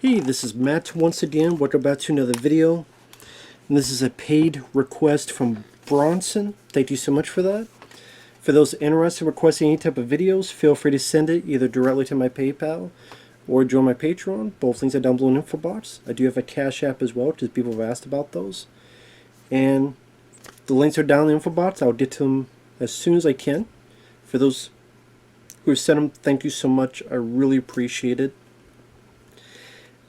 Hey, this is Matt once again. Welcome back to another video. And this is a paid request from Bronson. Thank you so much for that. For those interested in requesting any type of videos, feel free to send it either directly to my PayPal or join my Patreon. Both links are down below in the info box. I do have a CashApp as well, because people have asked about those. And the links are down in the info box. I'll get to them as soon as I can. For those who have sent them, thank you so much. I really appreciate it.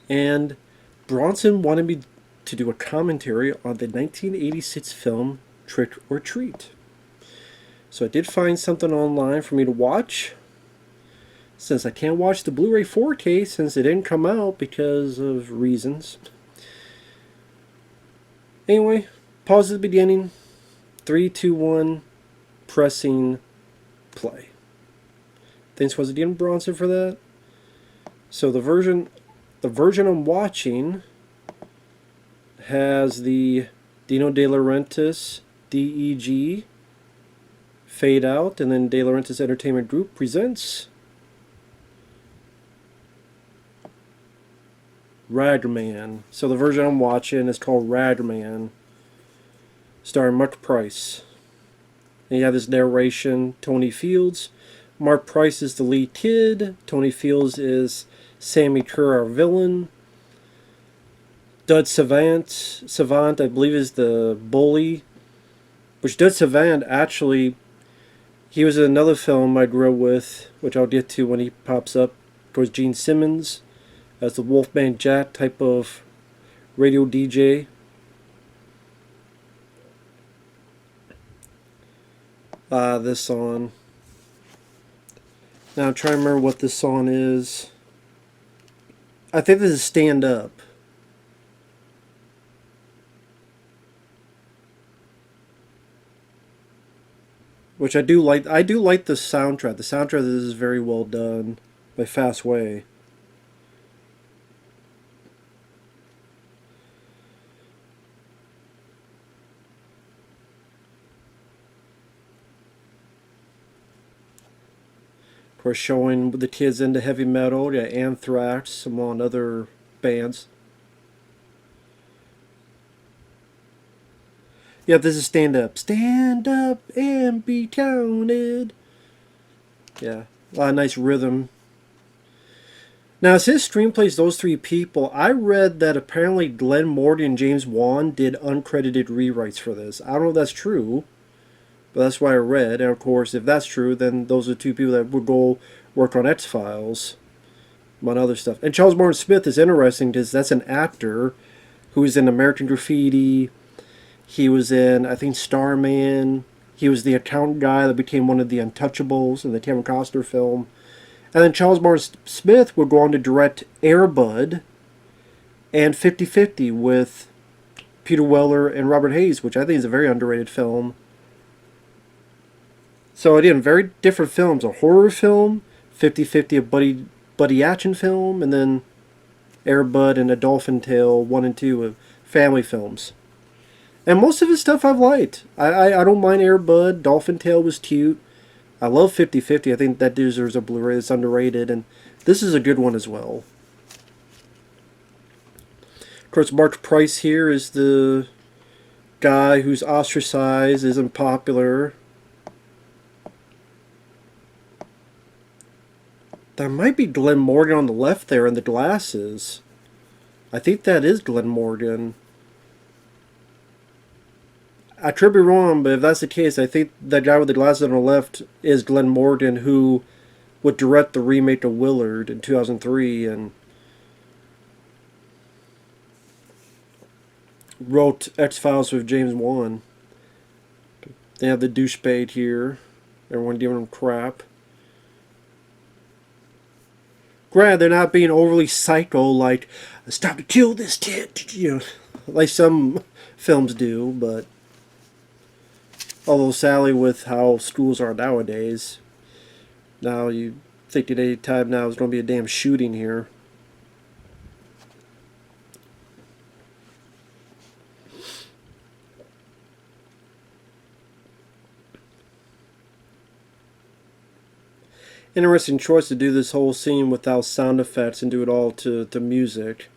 And Bronson wanted me to do a commentary on the 1986 film Trick or Treat. So I did find something online for me to watch. Since I can't watch the Blu-ray 4K since it didn't come out because of reasons. Anyway, pause at the beginning. 3, 2, 1, pressing play. Thanks once again, Bronson, for that. So the version I'm watching has the Dino De Laurentiis DEG fade out, and then De Laurentiis Entertainment Group presents Ragman. So the version I'm watching is called Ragman, starring Marc Price. And you have this narration, Tony Fields. Marc Price is the lead kid. Tony Fields is Sammy Kerr, our villain. Dud Savant, I believe, is the bully. Which Dud Savant, actually, he was in another film I grew up with, which I'll get to when he pops up, towards Gene Simmons, as the Wolfman Jack type of radio DJ. This song. Now I'm trying to remember what this song is. I think this is Stand Up. Which I do like. I do like the soundtrack. The soundtrack of this is very well done by Fast Way. Of course, showing the kids into heavy metal, yeah, Anthrax, among other bands. Yeah, this is Stand Up. Stand up and be counted. Yeah, a lot of nice rhythm. Now, since screenplays those three people, I read that apparently Glenn Morgan and James Wan did uncredited rewrites for this. I don't know if that's true, but that's what I read. And of course, if that's true, then those are two people that would go work on X-Files, among other stuff. And Charles Martin Smith is interesting because that's an actor who is in American Graffiti. He was in, I think, Starman. He was the accountant guy that became one of the Untouchables in the Kevin Costner film. And then Charles Martin Smith would go on to direct Air Bud and 50-50 with Peter Weller and Robert Hayes, which I think is a very underrated film. So again, very different films. A horror film, 50-50 a buddy action film, and then Air Bud and A Dolphin Tale 1 and 2 of family films. And most of his stuff I've liked. I don't mind Air Bud. Dolphin Tale was cute. I love 50-50. I think that deserves a Blu-ray. It's underrated. And this is a good one as well. Of course, Marc Price here is the guy who's ostracized, isn't popular. That might be Glenn Morgan on the left there in the glasses. I think that is Glenn Morgan. I could be wrong, but if that's the case, I think that guy with the glasses on the left is Glenn Morgan, who would direct the remake of Willard in 2003 and wrote X-Files with James Wan. They have the douchebag here. Everyone giving him crap. Granted, they're not being overly psycho, like, it's time to kill this kid, you know, like some films do, but although sadly with how schools are nowadays, now you think at any time now there's going to be a damn shooting here. Interesting choice to do this whole scene without sound effects and do it all to music.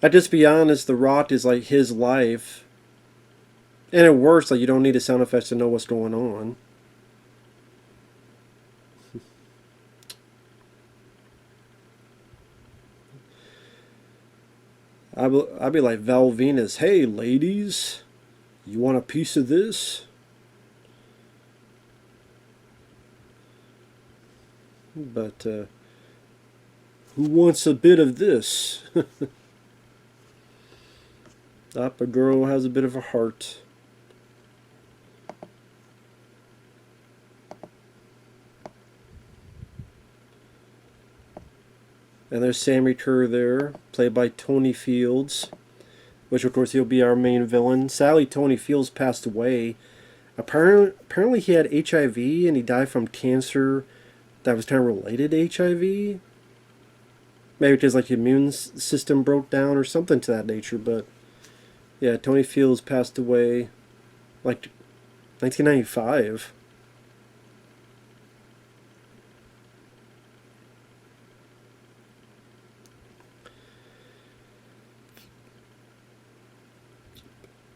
I just be honest, The Rock is like his life. And it works, like you don't need the sound effects to know what's going on. I'd be like Val Venus, hey ladies, you want a piece of this? But who wants a bit of this? Up, a girl has a bit of a heart. And there's Sammy Kerr there, played by Tony Fields, which of course he'll be our main villain. Sadly, Tony Fields passed away. Apparently he had HIV and he died from cancer that was kind of related to HIV. Maybe because like the immune system broke down or something to that nature. But yeah, Tony Fields passed away like 1995.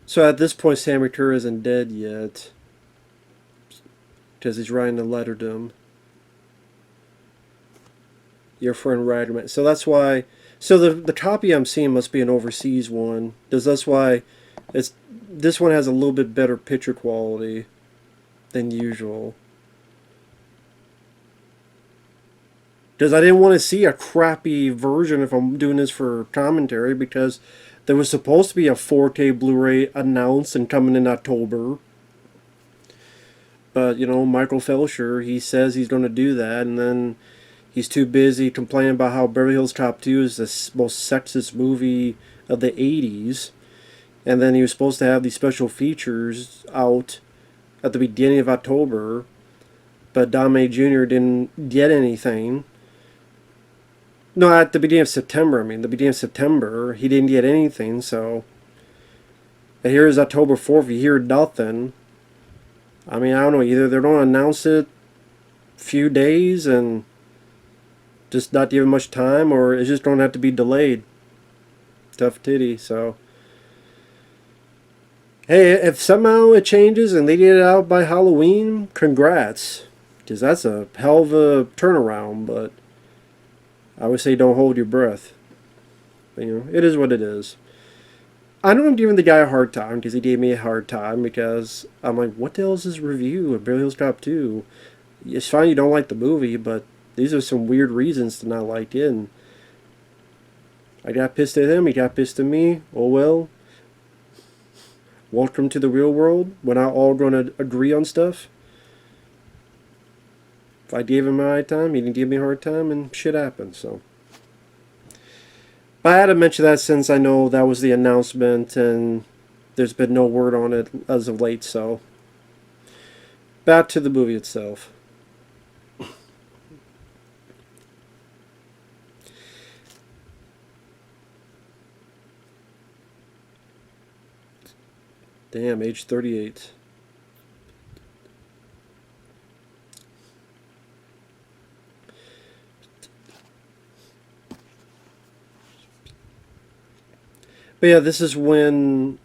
So at this point, Sammy Kerr isn't dead yet, because he's writing a letter to him. Your friend Ragman. So that's why. So the copy I'm seeing must be an overseas one. That's why this one has a little bit better picture quality than usual. Because I didn't want to see a crappy version if I'm doing this for commentary, because there was supposed to be a 4K Blu-ray announced and coming in October. But, you know, Michael Felsher, he says he's going to do that, and then he's too busy complaining about how Beverly Hills Cop 2 is the most sexist movie of the 80s. And then he was supposed to have these special features out at the beginning of October, but Dame Jr. didn't get anything. No, at the beginning of September, the beginning of September, he didn't get anything, so. And here is October 4th, you hear nothing. I don't know, either they're going to announce it a few days and just not give it much time, or it's just going to have to be delayed. Tough titty, so. Hey, if somehow it changes and they get it out by Halloween, congrats. Because that's a hell of a turnaround, but I would say don't hold your breath. But, you know, it is what it is. I know I'm giving the guy a hard time because he gave me a hard time because I'm like, what the hell is this review of Beverly Hills Cop 2? It's fine you don't like the movie, but these are some weird reasons to not like it. And I got pissed at him, he got pissed at me. Oh well. Welcome to the real world. We're not all going to agree on stuff. If I gave him a hard time, he didn't give me a hard time, and shit happened, so. I had to mention that since I know that was the announcement, and there's been no word on it as of late, so. Back to the movie itself. Damn, age 38. But yeah, this is when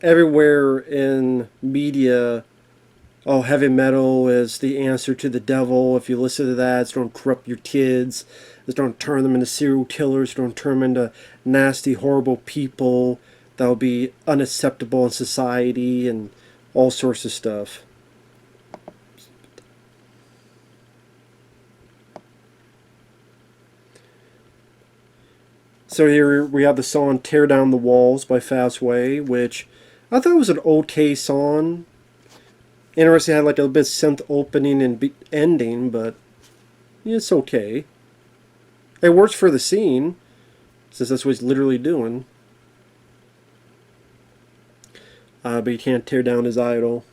everywhere in media, oh, heavy metal is the answer to the devil. If you listen to that, it's going to corrupt your kids. It's going to turn them into serial killers. It's going to turn them into nasty, horrible people that will be unacceptable in society and all sorts of stuff. So here we have the song Tear Down the Walls by Fastway, which I thought was an okay song. Interesting, it had like a bit of synth opening and ending, but yeah, it's okay. It works for the scene, since that's what he's literally doing. But you can't tear down his idol.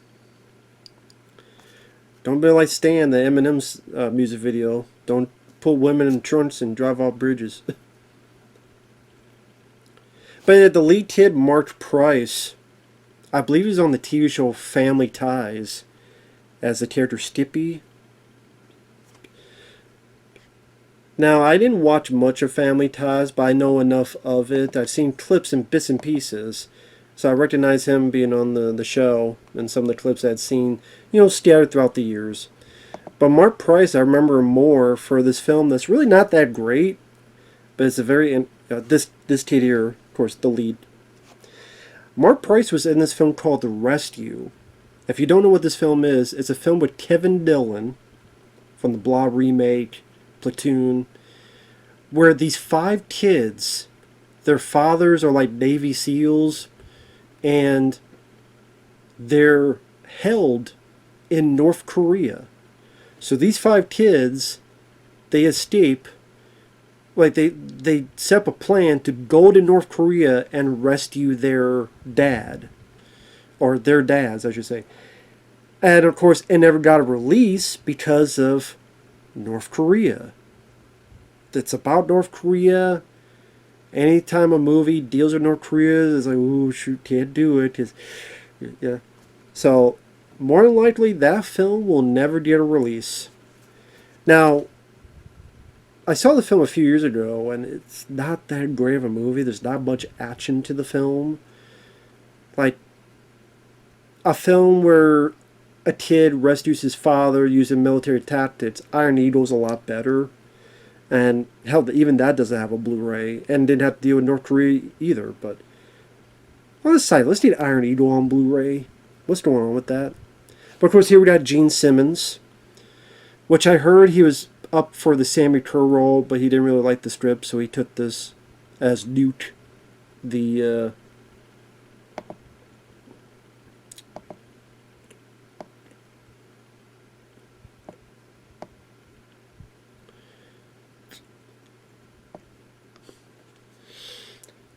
Don't be like Stan, the Eminem's music video. Don't put women in trunks and drive off bridges. But the lead kid, Marc Price, I believe he's on the TV show Family Ties. as the character Stippy. Now, I didn't watch much of Family Ties, but I know enough of it. I've seen clips and bits and pieces. So I recognize him being on the show and some of the clips I'd seen, scattered throughout the years. But Marc Price, I remember more for this film that's really not that great, but it's a very this kid here, of course, the lead. Marc Price was in this film called The Rescue. If you don't know what this film is, it's a film with Kevin Dillon from the Blob remake, Platoon, where these 5 kids, their fathers are like Navy SEALs, and they're held in North Korea. So these 5 kids, they escape, like they set up a plan to go to North Korea and rescue their dad, or their dads, I should say. And of course, it never got a release because of North Korea. It's about North Korea. Anytime a movie deals with North Korea, it's like, ooh, shoot, can't do it. 'Cause, yeah. So, more than likely, that film will never get a release. Now, I saw the film a few years ago, and it's not that great of a movie. There's not much action to the film. Like, a film where a kid rescues his father using military tactics, Iron Eagle's a lot better. And hell, even that doesn't have a Blu-ray, and didn't have to deal with North Korea either. But on the side, let's get Iron Eagle on Blu-ray. What's going on with that? But of course, here we got Gene Simmons, which I heard he was up for the Sammy Kerr role, but he didn't really like the script, so he took this as Newt, the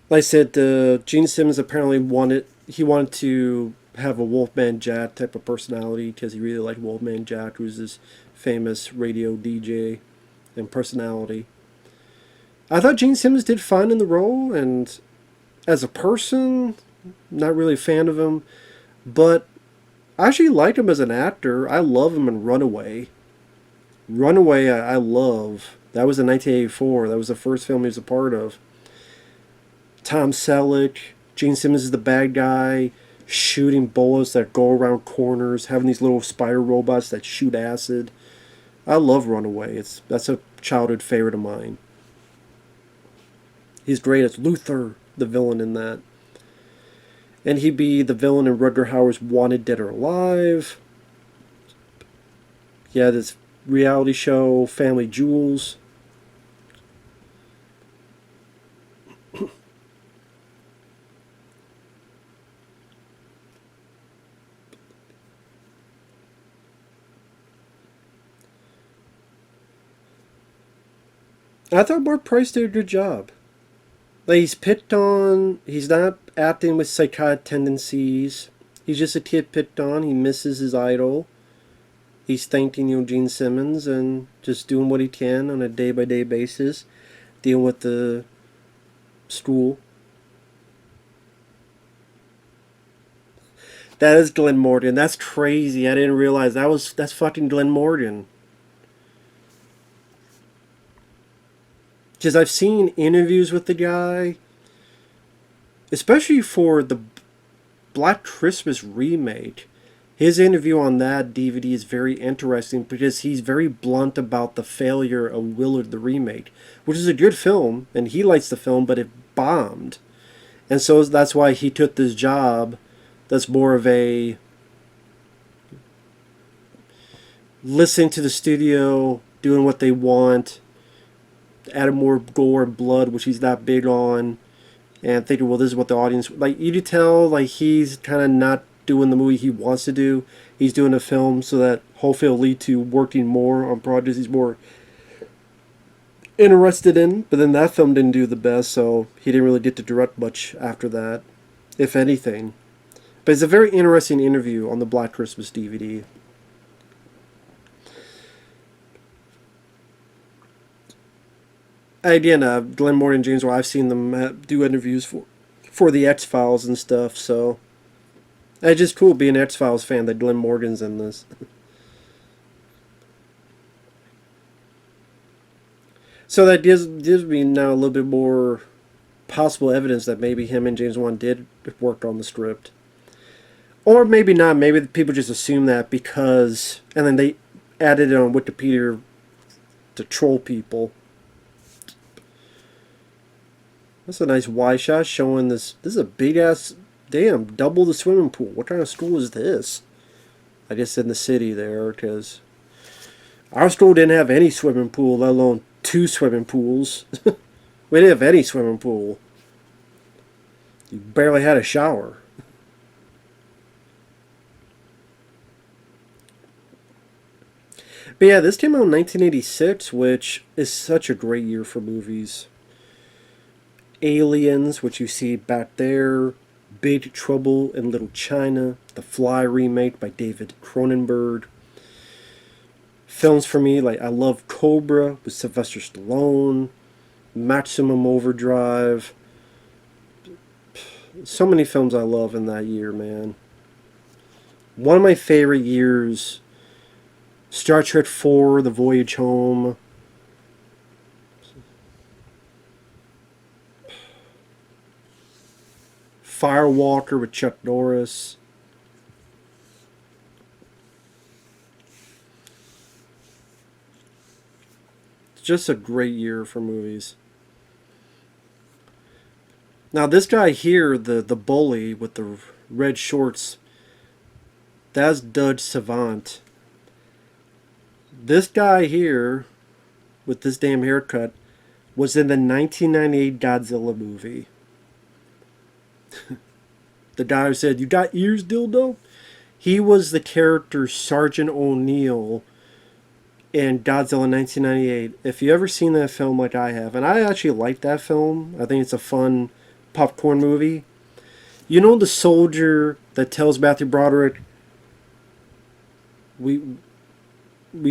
like I said, Gene Simmons apparently wanted to have a Wolfman Jack type of personality because he really liked Wolfman Jack, who's this famous radio DJ and personality. I thought Gene Simmons did fine in the role, and as a person, not really a fan of him, but I actually like him as an actor. I love him in Runaway. Runaway, I love. That was in 1984. That was the first film he was a part of. Tom Selleck, Gene Simmons is the bad guy, shooting bullets that go around corners, having these little spider robots that shoot acid. I love Runaway. That's a childhood favorite of mine. He's great as Luther, the villain in that. And he'd be the villain in Rutger Hauer's Wanted Dead or Alive. Yeah, this reality show, Family Jewels. I thought Marc Price did a good job. Like, he's picked on. He's not acting with psychotic tendencies. He's just a kid picked on. He misses his idol. He's thanking Gene Simmons and just doing what he can on a day-by-day basis, dealing with the school. That is Glenn Morgan. That's crazy. I didn't realize that's fucking Glenn Morgan. Because I've seen interviews with the guy, especially for the Black Christmas remake. His interview on that DVD is very interesting because he's very blunt about the failure of Willard the remake, which is a good film, and he likes the film, but it bombed. And so that's why he took this job that's more of a listening to the studio, doing what they want, added more gore and blood, which he's not big on, and thinking, well, this is what the audience like. You could tell, like, he's kind of not doing the movie he wants to do. He's doing a film so that hopefully will lead to working more on projects he's more interested in. But then that film didn't do the best, so he didn't really get to direct much after that, if anything. But it's a very interesting interview on the Black Christmas DVD. Again, Glenn Morgan and James, I've seen them do interviews for the X-Files and stuff, so it's just cool being an X-Files fan that Glenn Morgan's in this. So that gives me now a little bit more possible evidence that maybe him and James Wan did work on the script. Or maybe not. Maybe people just assume that because, and then they added it on Wikipedia to troll people. That's a nice wide shot showing this. This is a big ass, damn, double the swimming pool. What kind of school is this? I guess in the city there, because our school didn't have any swimming pool, let alone two swimming pools. We didn't have any swimming pool. You barely had a shower. But yeah, this came out in 1986, which is such a great year for movies. Aliens, which you see back there. Big Trouble in Little China. The Fly remake by David Cronenberg. Films for me, like I love Cobra with Sylvester Stallone. Maximum Overdrive. So many films I love in that year, man. One of my favorite years, Star Trek 4, The Voyage Home. Firewalker with Chuck Norris. It's just a great year for movies. Now this guy here, the bully with the red shorts, that's Dudge Savant. This guy here, with this damn haircut, was in the 1998 Godzilla movie. The guy who said, "You got ears, dildo?" He was the character Sergeant O'Neill in Godzilla 1998. If you ever seen that film like I have, and I actually like that film, I think it's a fun popcorn movie. You know the soldier that tells Matthew Broderick, we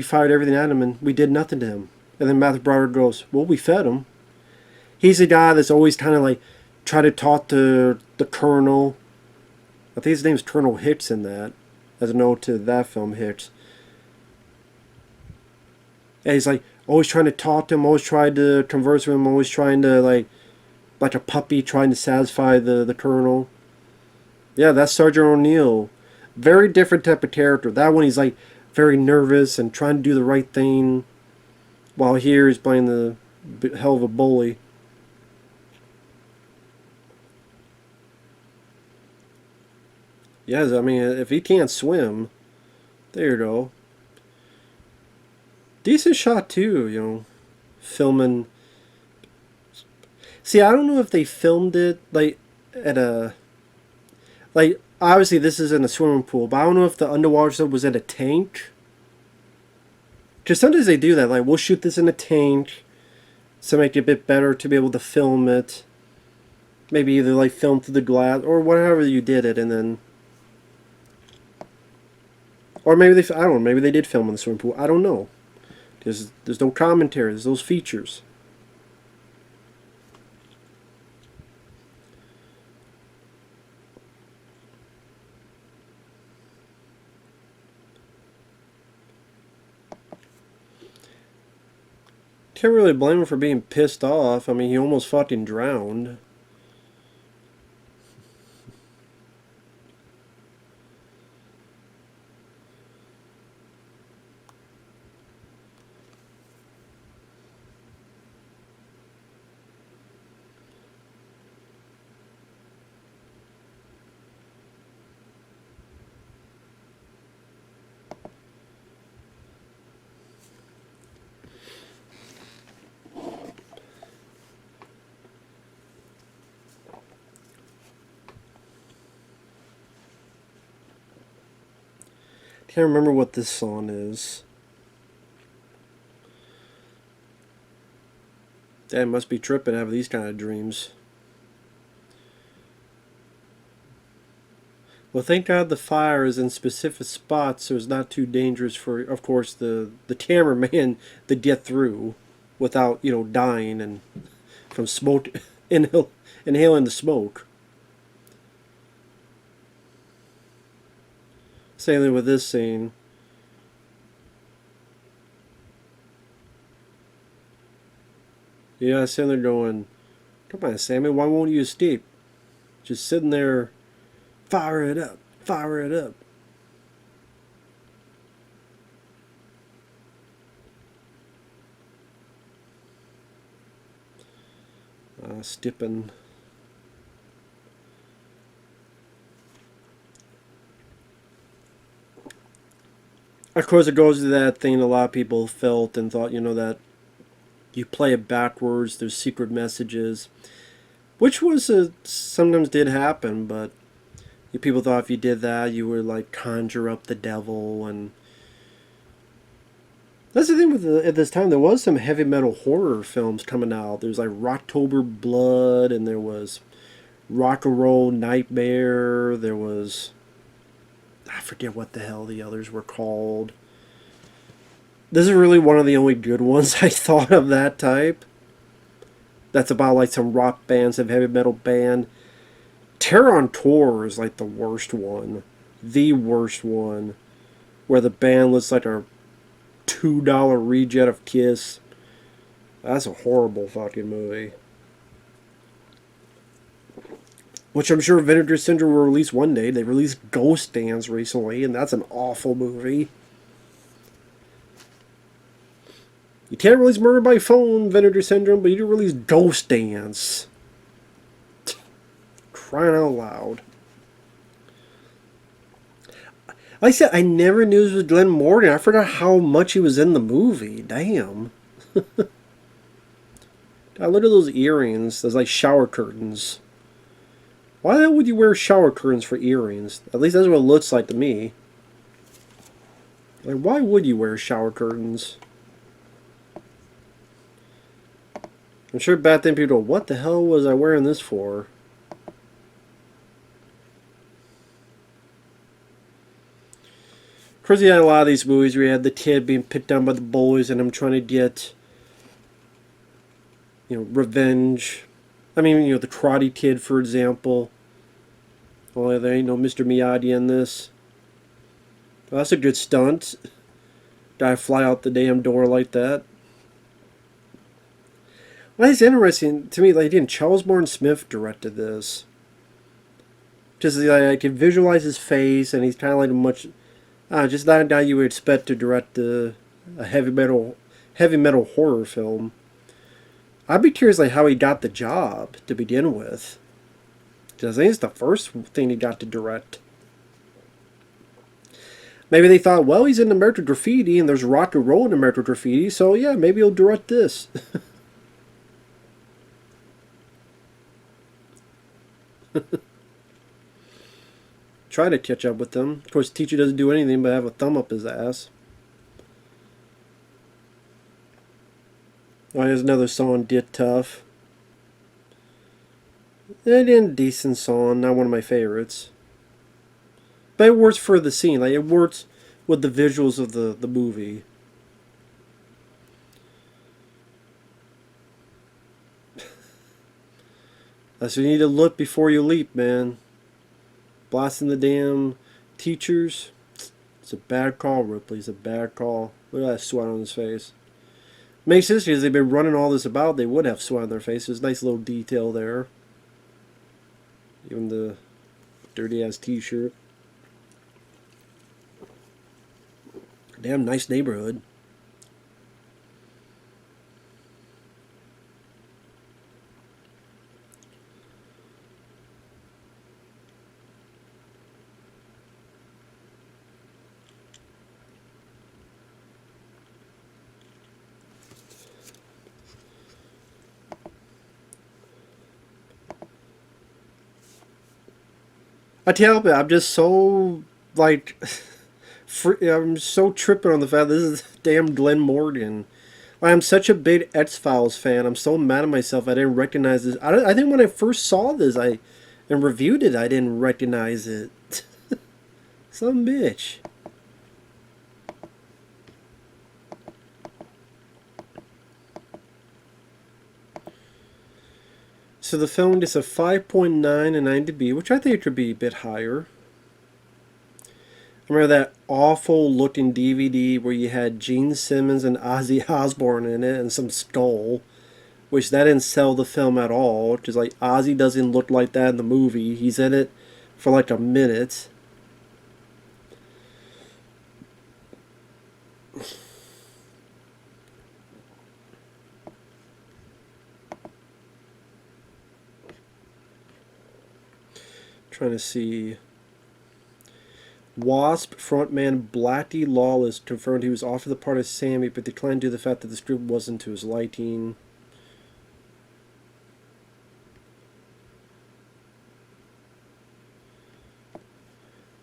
fired everything at him and we did nothing to him. And then Matthew Broderick goes, "Well, we fed him." He's a guy that's always kind of like try to talk to the colonel. I think his name's Colonel Hicks in that, as a note to that film, Hicks. And he's like always trying to talk to him, always trying to converse with him, always trying to like a puppy trying to satisfy the colonel. Yeah, that's Sergeant O'Neill. Very different type of character. That one he's like very nervous and trying to do the right thing, while here he's playing the hell of a bully. Yes, I mean if he can't swim, there you go. Decent shot too, filming. See, I don't know if they filmed it like at a obviously this is in a swimming pool, but I don't know if the underwater stuff was in a tank. Because sometimes they do that, like we'll shoot this in a tank to make it a bit better to be able to film it. Maybe either like film through the glass or whatever you did it, and then, or maybe I don't know, maybe they did film in the swimming pool. I don't know. There's no commentary. There's those features. Can't really blame him for being pissed off. I mean, he almost fucking drowned. Can't remember what this song is. Dad must be tripping having these kind of dreams. Well, thank God the fire is in specific spots so it's not too dangerous for, of course, the cameraman to get through without, dying and from smoke, inhaling the smoke. Same thing with this scene. Yeah, sitting there going, come on, Sammy, why won't you escape? Just sitting there, fire it up, fire it up. Stipping. Of course, it goes to that thing a lot of people felt and thought, that you play it backwards, there's secret messages, which was sometimes did happen, but people thought if you did that, you would like conjure up the devil, and that's the thing with at this time. There was some heavy metal horror films coming out. There's like Rocktober Blood, and there was Rock and Roll Nightmare. There was, I forget what the hell the others were called. This is really one of the only good ones I thought of that type. That's about like some rock band, some heavy metal band. Terror on Tour is like the worst one. The worst one. Where the band looks like a $2 reject of Kiss. That's a horrible fucking movie. Which I'm sure Vinegar Syndrome will release one day. They released Ghost Dance recently, and that's an awful movie. You can't release Murder by Phone, Vinegar Syndrome, but you do release Ghost Dance. Crying out loud. Like I said, I never knew this was Glenn Morgan. I forgot how much he was in the movie. Damn. I look at those earrings. Those like shower curtains. Why the hell would you wear shower curtains for earrings? At least that's what it looks like to me. Like, why would you wear shower curtains? I'm sure back then people go, what the hell was I wearing this for? Of course, you had a lot of these movies where you had the kid being picked on by the boys and him trying to get, revenge. I mean, the Karate Kid, for example. Oh, there ain't no Mr. Miyagi in this. Well, that's a good stunt. Guy fly out the damn door like that. Well, it's interesting to me. Like, again, Charles Martin Smith directed this. Just like, I can visualize his face, and he's kind of like a much, just not a guy you would expect to direct a heavy metal horror film. I'd be curious like how he got the job to begin with. Because I think it's the first thing he got to direct. Maybe they thought, well, he's in American Graffiti and there's rock and roll in American Graffiti, so yeah, maybe he'll direct this. Try to catch up with them. Of course, teacher doesn't do anything but have a thumb up his ass. Oh, here's another song, Get Tough. A decent song, not one of my favorites. But it works for the scene. Like, it works with the visuals of the movie. That's what you need to look before you leap, man. Blasting the damn teachers. It's a bad call, Ripley. It's a bad call. Look at that sweat on his face. Makes sense because they've been running all this about. They would have sweat on their faces. Nice little detail there. Even the dirty ass t-shirt. Damn nice neighborhood. I tell you, I'm just so like, I'm so tripping on the fact this is damn Glenn Morgan. I'm such a big X-Files fan. I'm so mad at myself. I didn't recognize this. I think when I first saw this, and reviewed it, I didn't recognize it. Some bitch. So the film gets a 5.9 in IMDb, which I think it could be a bit higher. I remember that awful looking DVD where you had Gene Simmons and Ozzy Osbourne in it and some skull. which that didn't sell the film at all. Just like Ozzy doesn't look like that in the movie. He's in it for like a minute. Trying to see. Wasp frontman Blatty Lawless confirmed he was offered the part of Sammy, but declined due to the fact that the script wasn't to his liking.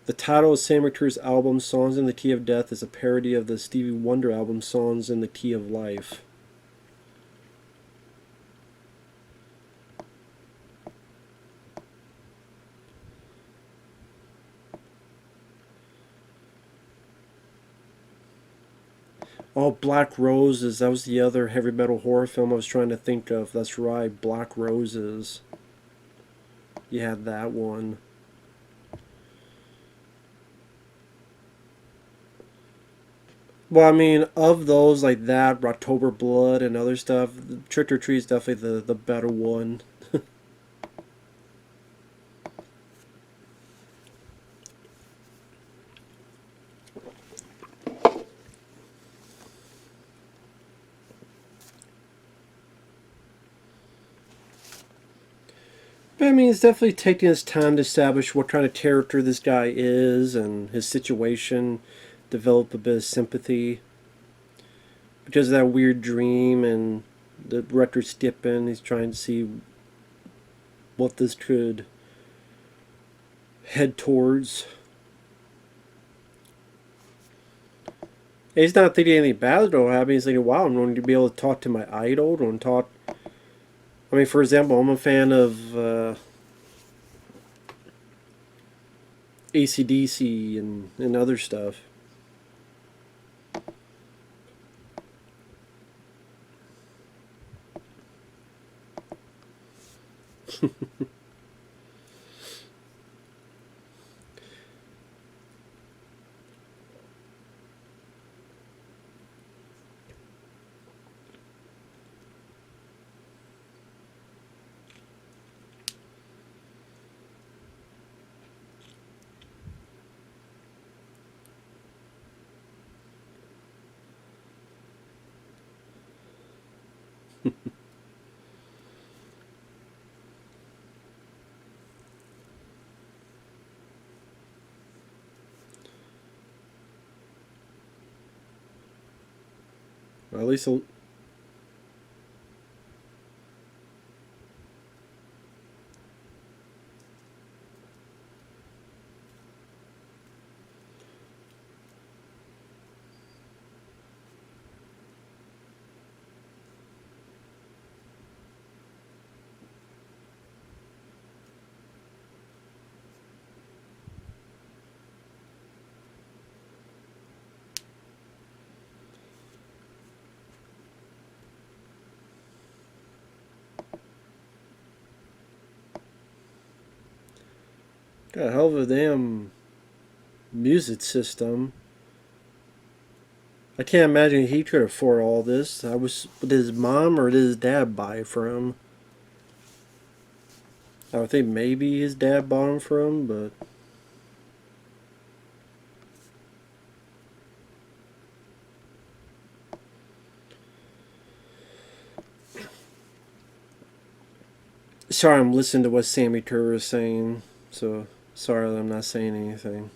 The title of Sam McTur's album, Songs in the Key of Death, is a parody of the Stevie Wonder album, Songs in the Key of Life. Oh, Black Roses. That was the other heavy metal horror film I was trying to think of. That's right, Black Roses. You had that one. Well, I mean, of those like that, October Blood and other stuff, Trick or Treat is definitely the better one. But I mean, it's definitely taking his time to establish what kind of character this guy is and his situation, develop a bit of sympathy. Because of that weird dream and the record skipping, he's trying to see what this could head towards. And he's not thinking anything bad will happen. He's thinking, wow, I'm going to be able to talk to my idol. I'm going to talk. I mean, for example, I'm a fan of AC/DC and other stuff. Or at least got a hell of a damn music system. I can't imagine he could afford all this. I was, did his mom or did his dad buy it for him? I would think maybe his dad bought him for him, but sorry, I'm listening to what Sammy Kerr is saying, so sorry that I'm not saying anything.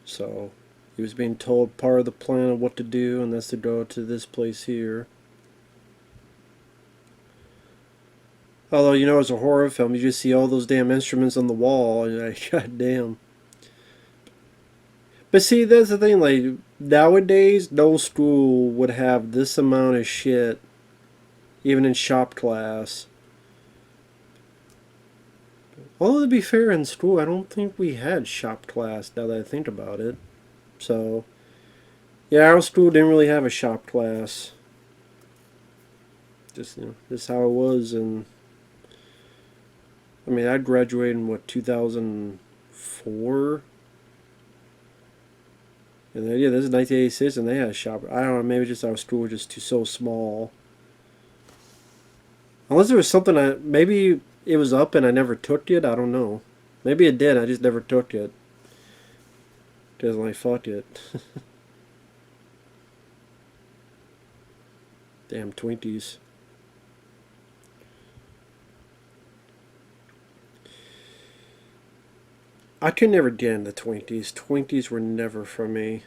So, he was being told part of the plan of what to do, and that's to go to this place here. Although, you know, it's a horror film, you just see all those damn instruments on the wall, and you're like, god damn. But see, that's the thing, like, nowadays, no school would have this amount of shit, even in shop class. Although, to be fair, in school, I don't think we had shop class, now that I think about it. So, yeah, our school didn't really have a shop class. Just, you know, just how it was. And I mean, I graduated in, what, 2004? And then, yeah, this is 1986, and they had a shop. I don't know, maybe just our school was just so small. Unless there was something maybe it was up and I never took it. I don't know. Maybe it did. I just never took it. Because I fuck it. Damn Twinkies. I could never get into Twinkies. Twinkies were never for me.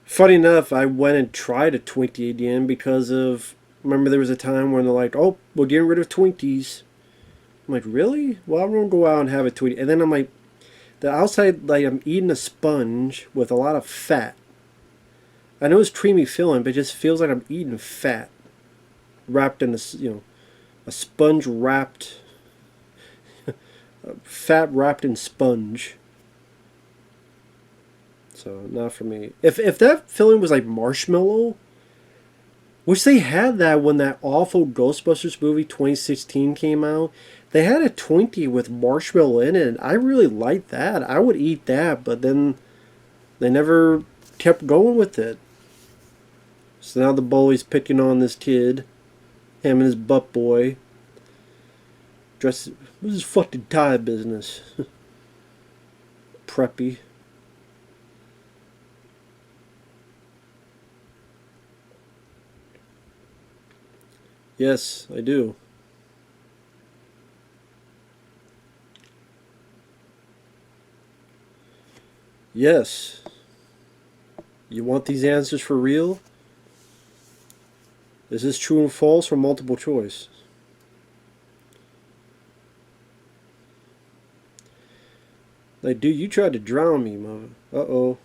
Funny enough, I went and tried a Twinkie again because of. Remember, there was a time when they're like, "Oh, we're getting rid of Twinkies." I'm like, "Really? Well, I'm gonna go out and have a Twinkie." And then I'm like, the outside, like I'm eating a sponge with a lot of fat. I know it's creamy filling, but it just feels like I'm eating fat, wrapped in a sponge wrapped, fat wrapped in sponge. So not for me. If that filling was like marshmallow, which they had that when that awful Ghostbusters movie 2016 came out, they had a Twinkie with marshmallow in it. And I really liked that. I would eat that, but then they never kept going with it. So now the bully's picking on this kid, him and his butt boy. Dress. What's his fucking tie business? Preppy. Yes, I do. Yes. You want these answers for real? Is this true and false or multiple choice? Like, dude, you tried to drown me, mother. Uh-oh.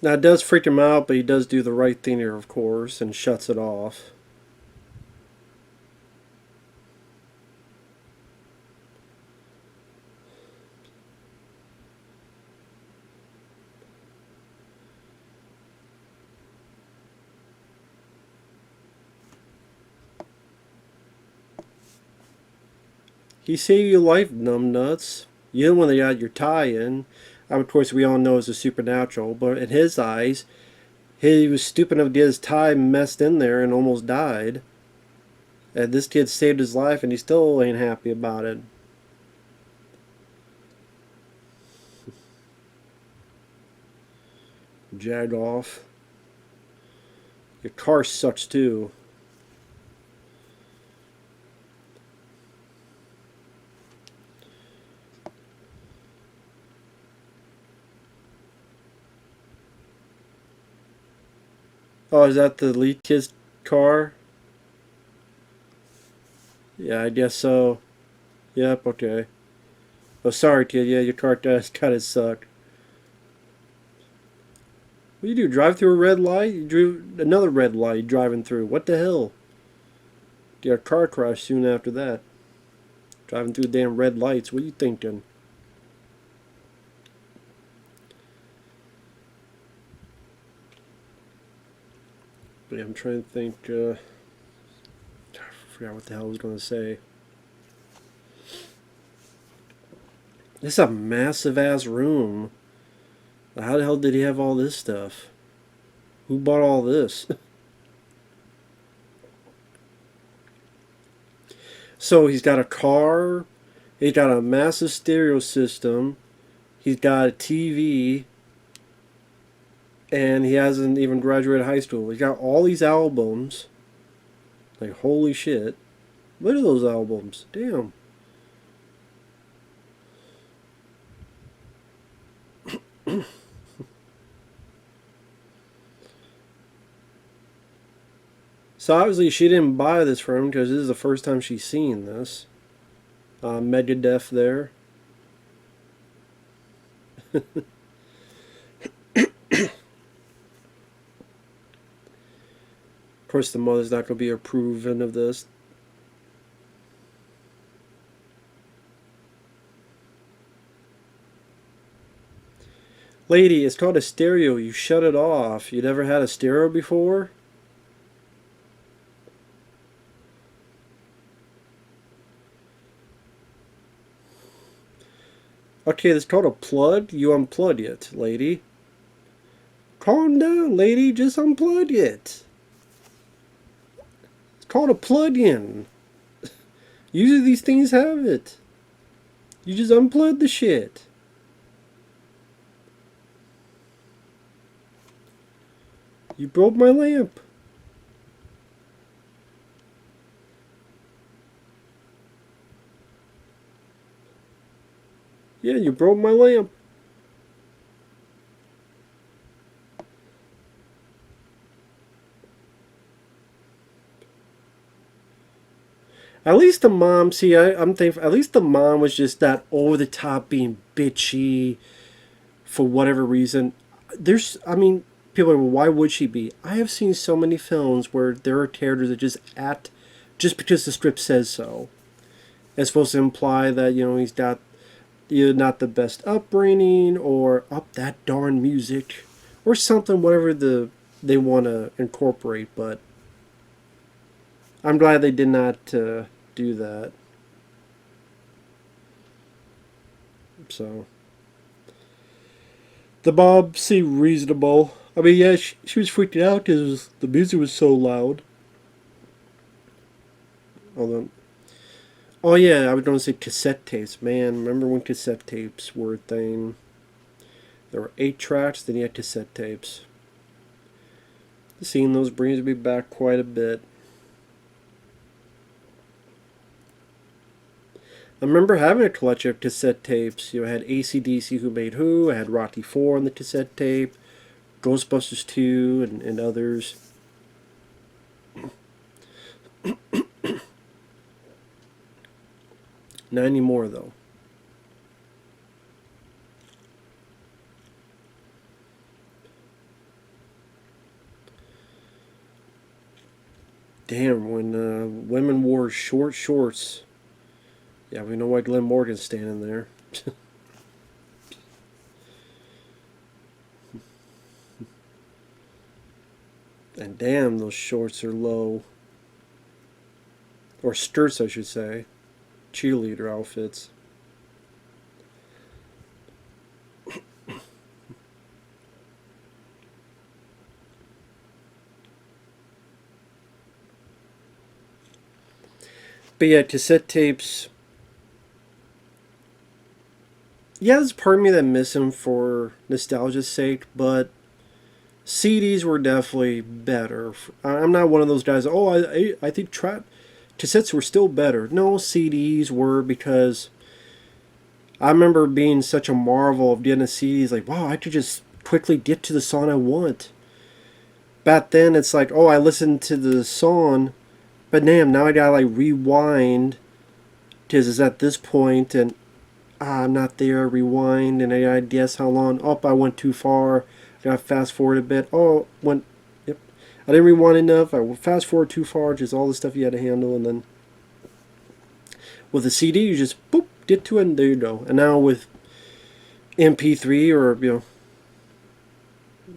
Now, it does freak him out, but he does do the right thing here, of course, and shuts it off. He saved your life, numbnuts. You're the one that got your tie in. Of course, we all know it's a supernatural, but in his eyes, he was stupid enough to get his tie messed in there and almost died. And this kid saved his life, and he still ain't happy about it. Jag off. Your car sucks too. Oh, is that the lead kid's car? Yeah, I guess so. Yep, okay. Oh, sorry, kid. Yeah, your car does kind of suck. What do you do? Drive through a red light? You drew another red light driving through. What the hell? Get a car crash soon after that. Driving through damn red lights. What are you thinking? But yeah, I'm trying to think. I forgot what the hell I was going to say. This is a massive ass room. How the hell did he have all this stuff? Who bought all this? So he's got a car. He's got a massive stereo system. He's got a TV. And he hasn't even graduated high school. He's got all these albums. Like, holy shit. Look at those albums. Damn. So obviously she didn't buy this for him because this is the first time she's seen this. Megadeth there. Of course, the mother's not going to be approving of this. Lady, it's called a stereo. You shut it off. You never had a stereo before? Okay, it's called a plug. You unplug it, lady. Calm down, lady. Just unplug it. It's called a plug-in. Usually these things have it. You just unplug the shit. You broke my lamp. Yeah, you broke my lamp. At least the mom, see, I'm thankful. At least the mom was just not over the top being bitchy for whatever reason. I mean, people are, well, why would she be? I have seen so many films where there are characters that just act just because the script says so. It's supposed to imply that, he's got either not the best upbringing or up that darn music or something, whatever they want to incorporate. But I'm glad they did not do that. So the mom seemed reasonable. I mean, yeah, she was freaking out because the music was so loud. Although, oh yeah, I was going to say cassette tapes. Man, remember when cassette tapes were a thing? There were 8 tracks, then you had cassette tapes. Seeing those brings me back quite a bit. I remember having a collection of cassette tapes. I had AC/DC Who Made Who, I had Rocky 4 on the cassette tape, Ghostbusters 2, and others. Not anymore, though. Damn, when women wore short shorts. Yeah, we know why Glenn Morgan's standing there. And damn, those shorts are low. Or skirts, I should say. Cheerleader outfits. But yeah, cassette tapes. Yeah, there's part of me that miss them for nostalgia's sake, but CDs were definitely better. I'm not one of those guys. Oh, I think cassettes were still better. No, CDs were, because I remember being such a marvel of getting a CD. Like, wow, I could just quickly get to the song I want. Back then, it's like, oh, I listened to the song, but damn, now I gotta like rewind because it's at this point, and I'm not there. Rewind, and I gotta guess how long. Oh, I went too far. I gotta fast forward a bit. Oh, went. Yep, I didn't rewind enough. I fast forward too far. Just all the stuff you had to handle, and then with a CD, you just boop get to it, and there you go. And now with MP3, or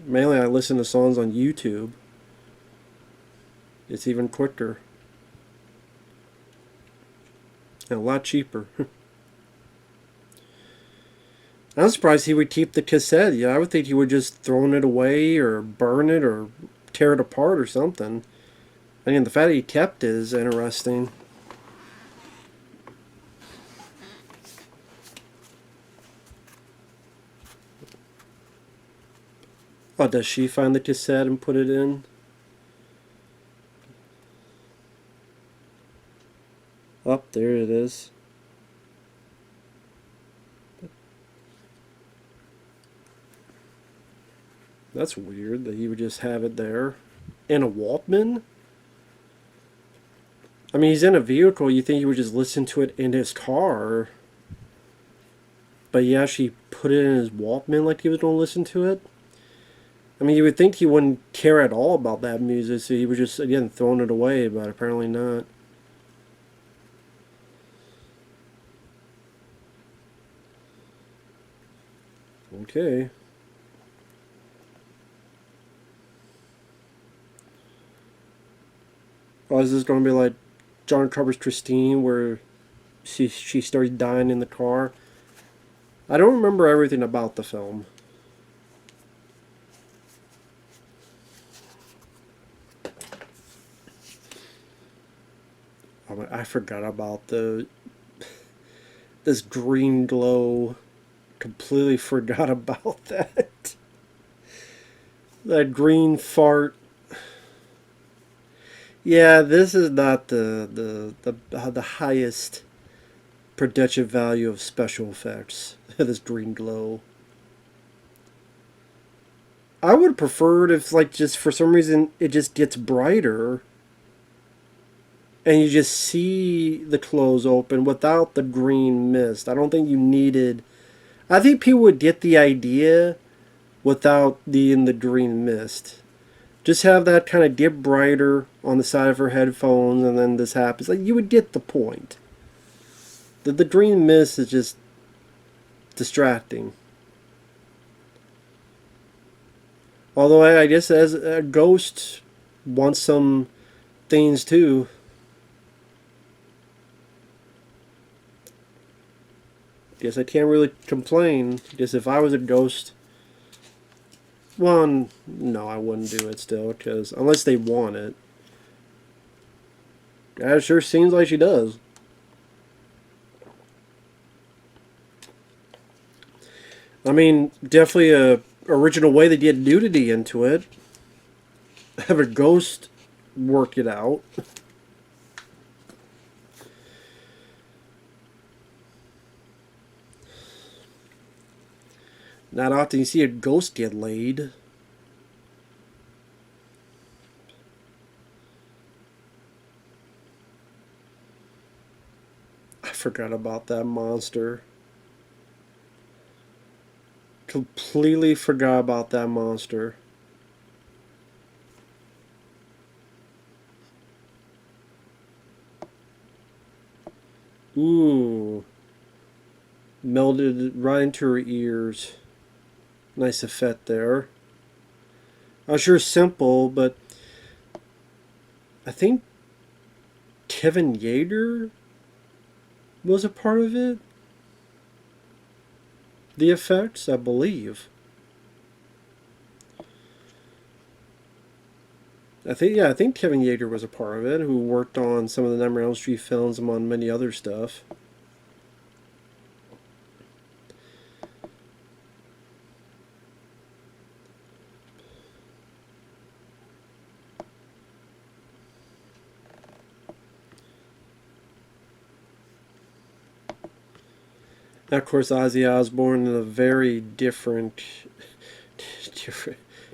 mainly I listen to songs on YouTube. It's even quicker and a lot cheaper. I'm surprised he would keep the cassette. Yeah, I would think he would just thrown it away or burn it or tear it apart or something. I mean, the fact that he kept it is interesting. Oh, does she find the cassette and put it in? Up there it is. That's weird that he would just have it there. In a Walkman? I mean, he's in a vehicle. You think he would just listen to it in his car. But he actually put it in his Walkman like he was going to listen to it? I mean, you would think he wouldn't care at all about that music, so he was just, again, throwing it away, but apparently not. Okay. Or is this going to be like John Carpenter's Christine, where she starts dying in the car? I don't remember everything about the film. I forgot about this green glow. Completely forgot about that. That green fart. Yeah, this is not the highest production value of special effects. This green glow. I would prefer it if, like, just for some reason it just gets brighter and you just see the clothes open without the green mist. I don't think you needed. I think people would get the idea without in the green mist. Just have that kind of dip brighter on the side of her headphones, and then this happens. Like, you would get the point. The green mist is just distracting. Although I guess as a ghost wants some things too. Guess I can't really complain. Guess if I was a ghost, well, no, I wouldn't do it still, because unless they want it. It sure seems like she does. I mean, definitely a original way they get nudity into it. Have a ghost work it out. Not often you see a ghost get laid. I forgot about that monster. Completely forgot about that monster. Ooh. Melded right into her ears. Nice effect there. Sure simple, but I think Kevin Yeager was a part of it. The effects, I believe. I think Kevin Yeager was a part of it, who worked on some of the Nightmare on Elm Street films, among many other stuff. And of course, Ozzy Osbourne in a very different,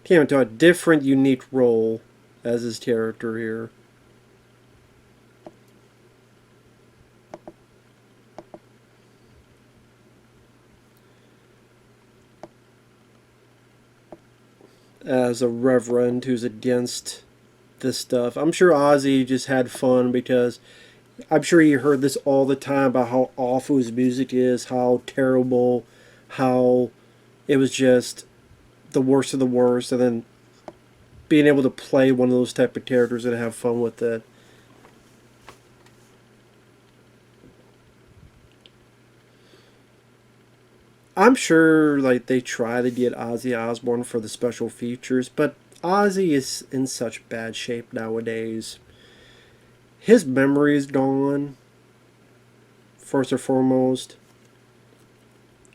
came into a different, unique role as his character here. As a reverend who's against this stuff. I'm sure Ozzy just had fun because I'm sure he heard this all the time about how awful his music is, how terrible, how it was just the worst of the worst, and then being able to play one of those type of characters and have fun with it. I'm sure like they try to get Ozzy Osbourne for the special features, but Ozzy is in such bad shape nowadays. His memory is gone, first and foremost.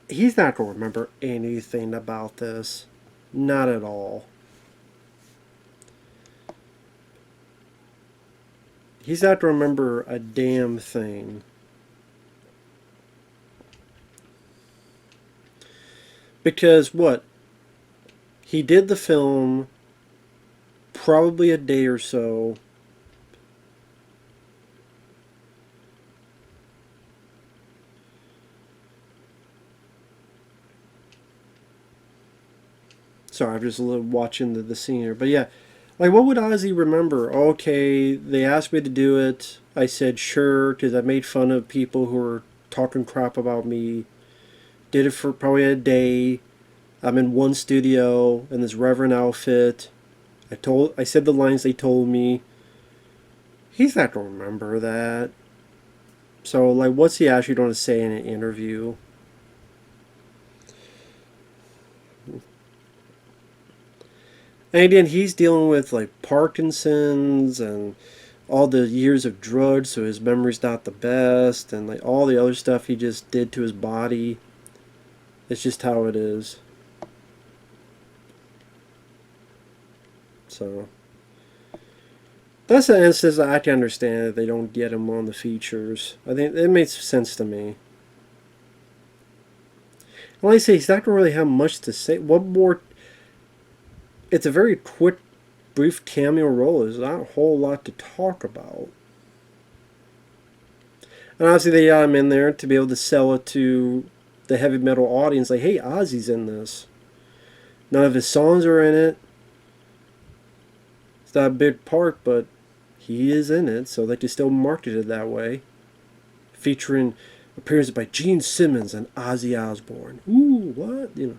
He's not going to remember anything about this. Not at all. He's not going to remember a damn thing. Because what? He did the film probably a day or so. Sorry, I'm just watching the scene here. But yeah, like, what would Ozzy remember? Okay, they asked me to do it. I said sure, because I made fun of people who were talking crap about me. Did it for probably a day. I'm in one studio in this reverend outfit. I said the lines they told me. He's not going to remember that. So, like, what's he actually going to say in an interview? And again, he's dealing with, like, Parkinson's and all the years of drugs, so his memory's not the best, and, like, all the other stuff he just did to his body. It's just how it is. So, that's an instance I can understand that they don't get him on the features. I think it makes sense to me. And like I say, he's not going to really have much to say. What more? It's a very quick, brief cameo role. There's not a whole lot to talk about. And obviously, they got him in there to be able to sell it to the heavy metal audience. Like, hey, Ozzy's in this. None of his songs are in it. It's not a big part, but he is in it, so they can still market it that way. Featuring appearances by Gene Simmons and Ozzy Osbourne. Ooh, what? You know.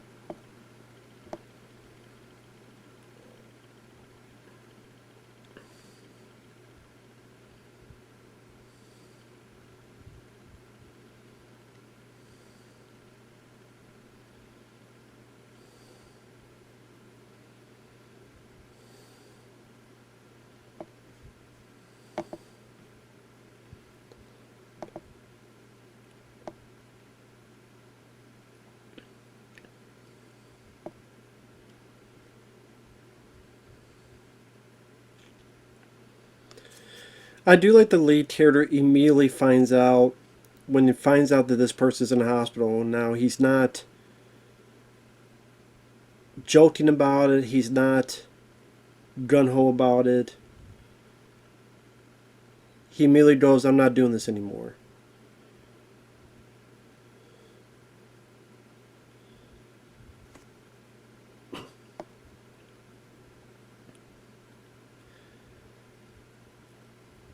I do like the lead character immediately finds out when he finds out that this person's in the hospital. Now he's not joking about it. He's not gun ho about it. He immediately goes, "I'm not doing this anymore."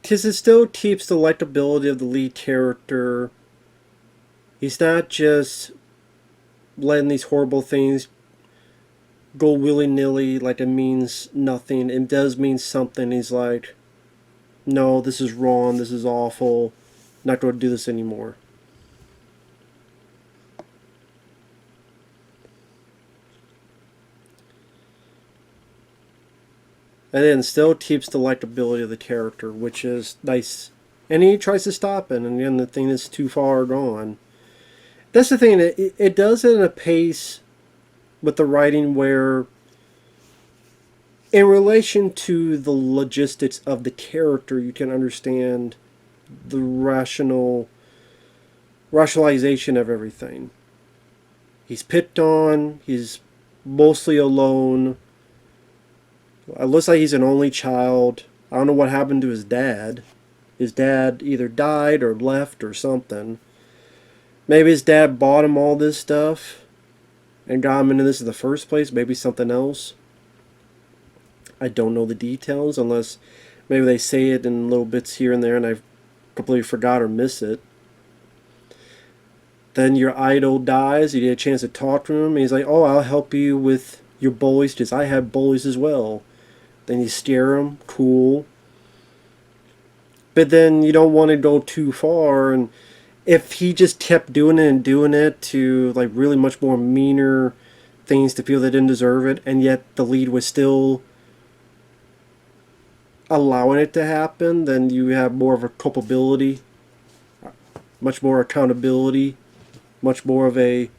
Because it still keeps the likability of the lead character. He's not just letting these horrible things go willy nilly like it means nothing. It does mean something. He's like, no, this is wrong. This is awful. Not going to do this anymore. And then still keeps the likability of the character, which is nice. And he tries to stop it, and then the thing is too far gone. That's the thing. It does it in a pace with the writing where, in relation to the logistics of the character, you can understand the rationalization of everything. He's picked on. He's mostly alone. It looks like he's an only child. I don't know what happened to his dad. His dad either died or left or something. Maybe his dad bought him all this stuff and got him into this in the first place. Maybe something else. I don't know the details unless maybe they say it in little bits here and there and I've completely forgot or missed it. Then your idol dies. You get a chance to talk to him. And he's like, oh, I'll help you with your bullies because I have bullies as well. Then you scare him. Cool. But then you don't want to go too far. And if he just kept doing it and doing it to like really much more meaner things to people that didn't deserve it, and yet the lead was still allowing it to happen, then you have more of a culpability, much more accountability, much more of a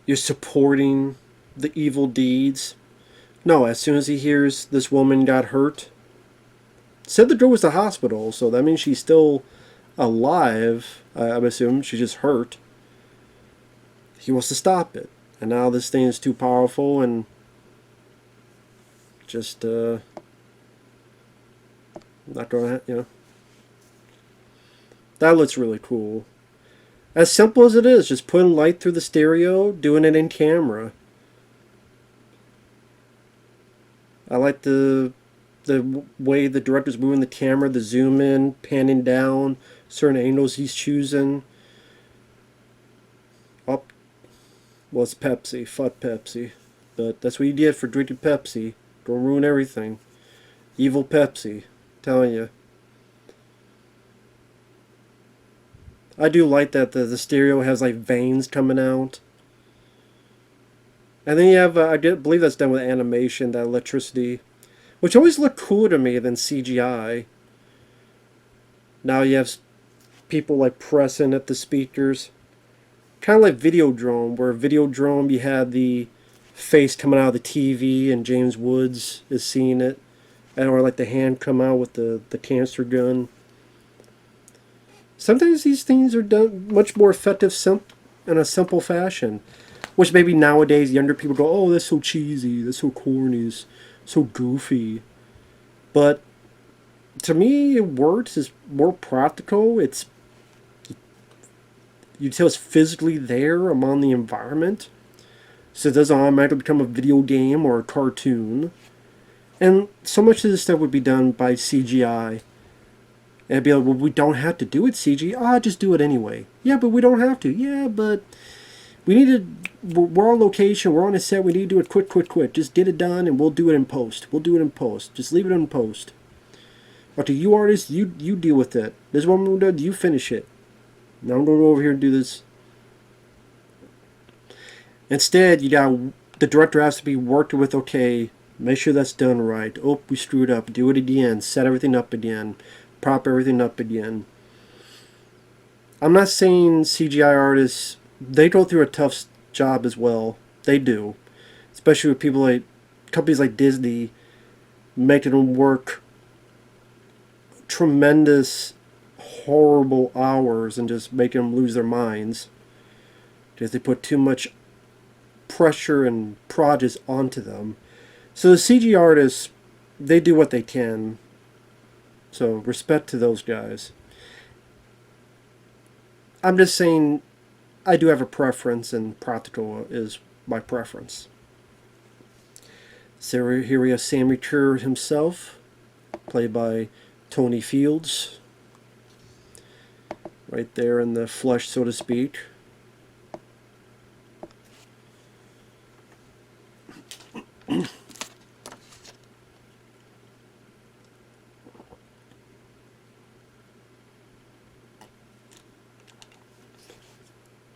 you're supporting the evil deeds. No, as soon as he hears this woman got hurt, said the girl was to the hospital, so that means she's still alive. I'm assuming she's just hurt. He wants to stop it, and now this thing is too powerful and just not gonna, that looks really cool. As simple as it is, just putting light through the stereo, doing it in camera. I like the way the director's moving the camera, the zoom in, panning down, certain angles he's choosing. Up, well, it's Pepsi, fuck Pepsi, but that's what you get for drinking Pepsi. Don't ruin everything. Evil Pepsi. Telling you. I do like that the stereo has like veins coming out. And then you have, believe that's done with animation, that electricity, which always looked cooler to me than CGI. Now you have people like pressing at the speakers. Kind of like Videodrome, where Videodrome you had the face coming out of the TV and James Woods is seeing it. And or like the hand come out with the cancer gun. Sometimes these things are done much more effective in a simple fashion. Which maybe nowadays younger people go, oh, that's so cheesy, that's so corny, it's so goofy. But to me, it works. It's more practical. You tell it's physically there among the environment, so it doesn't automatically become a video game or a cartoon. And so much of this stuff would be done by CGI. And it'd be like, well, we don't have to do it CGI. Ah, just do it anyway. Yeah, but we don't have to. Yeah, but we need to. We're on location. We're on a set. We need to do it quick. Just get it done, and we'll do it in post. We'll do it in post. Just leave it in post. Or to you artists, you deal with it. This is what I'm going to do. You finish it. Now I'm going to go over here and do this. Instead, the director has to be worked with. Okay, make sure that's done right. Oh, we screwed up. Do it again. Set everything up again. Prop everything up again. I'm not saying CGI artists, they go through a tough job as well. They do. Especially with people like companies like Disney making them work tremendous, horrible hours and just making them lose their minds because they put too much pressure and projects onto them. So the CG artists, they do what they can. So respect to those guys. I'm just saying, I do have a preference, and practical is my preference. So here we have Sammy Kerr himself, played by Tony Fields, right there in the flesh, so to speak.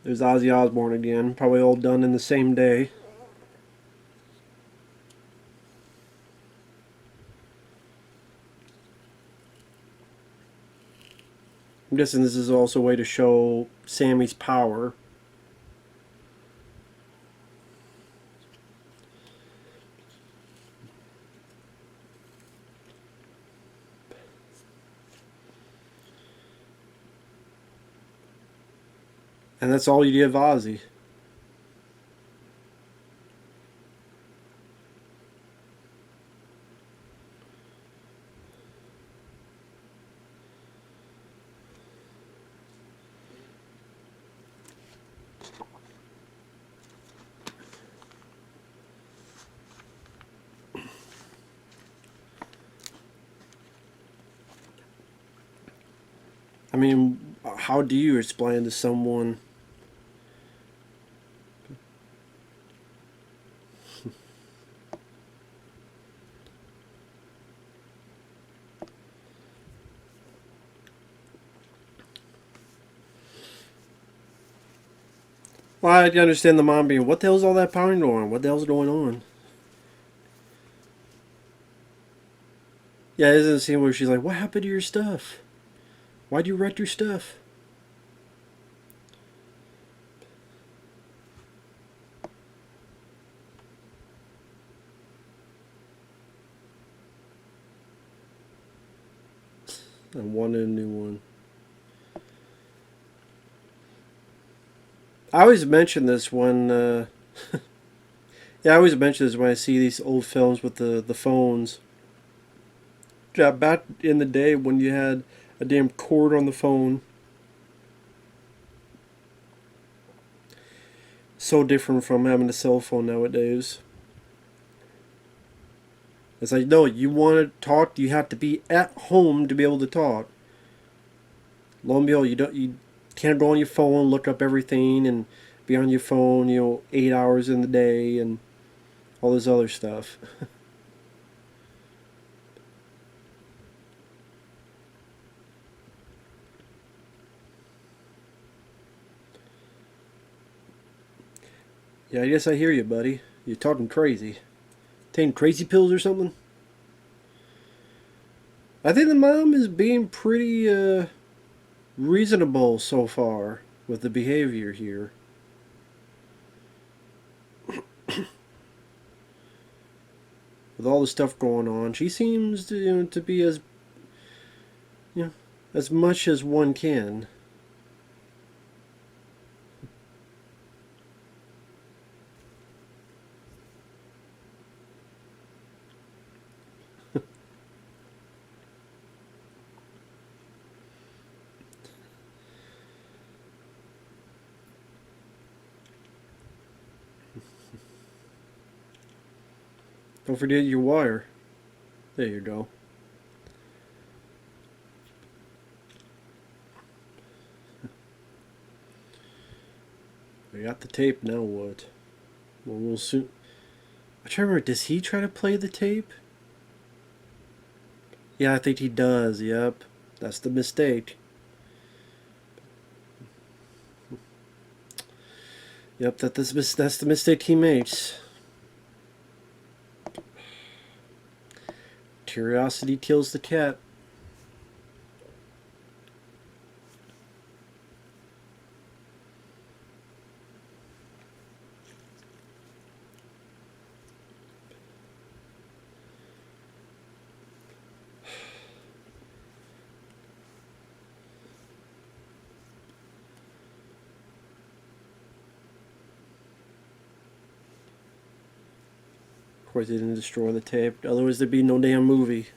There's Ozzy Osbourne again, probably all done in the same day. I'm guessing this is also a way to show Sammy's power. And that's all you give Ozzy. I mean, how do you explain to someone? Well, I can understand the mom being, what the hell's all that pounding going on? What the hell's going on? Yeah, it doesn't seem where she's like, what happened to your stuff? Why'd you wreck your stuff? I wanted a new one. I always mention this when, yeah, I always mention this when I see these old films with the phones. Yeah, back in the day when you had a damn cord on the phone. So different from having a cell phone nowadays. It's like, no, you want to talk, you have to be at home to be able to talk. Lo and behold, you can't go on your phone, look up everything, and be on your phone, 8 hours in the day, and all this other stuff. Yeah, I guess I hear you, buddy. You're talking crazy. Taking crazy pills or something? I think the mom is being pretty reasonable so far with the behavior here. With all the stuff going on, she seems to, to be as you know as much as one can. Don't forget your wire. There you go. We got the tape. Now what? Well, we'll soon. I try to remember. Does he try to play the tape? Yeah, I think he does. Yep, that's the mistake. Yep, that's the mistake he makes. Curiosity kills the cat. Of course, he didn't destroy the tape. Otherwise, there'd be no damn movie.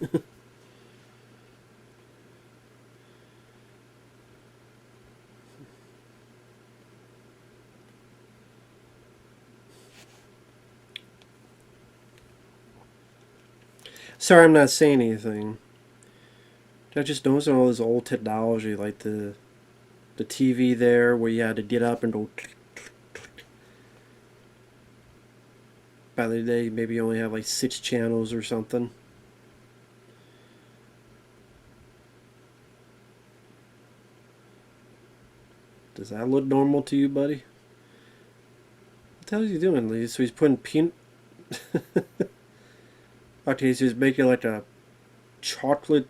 Sorry, I'm not saying anything. I just noticed all this old technology, like the TV there, where you had to get up and go. By the day, maybe you only have like 6 channels or something. Does that look normal to you, buddy? What the hell is he doing, Lee? So he's putting peanut. Okay, so he's making like a chocolate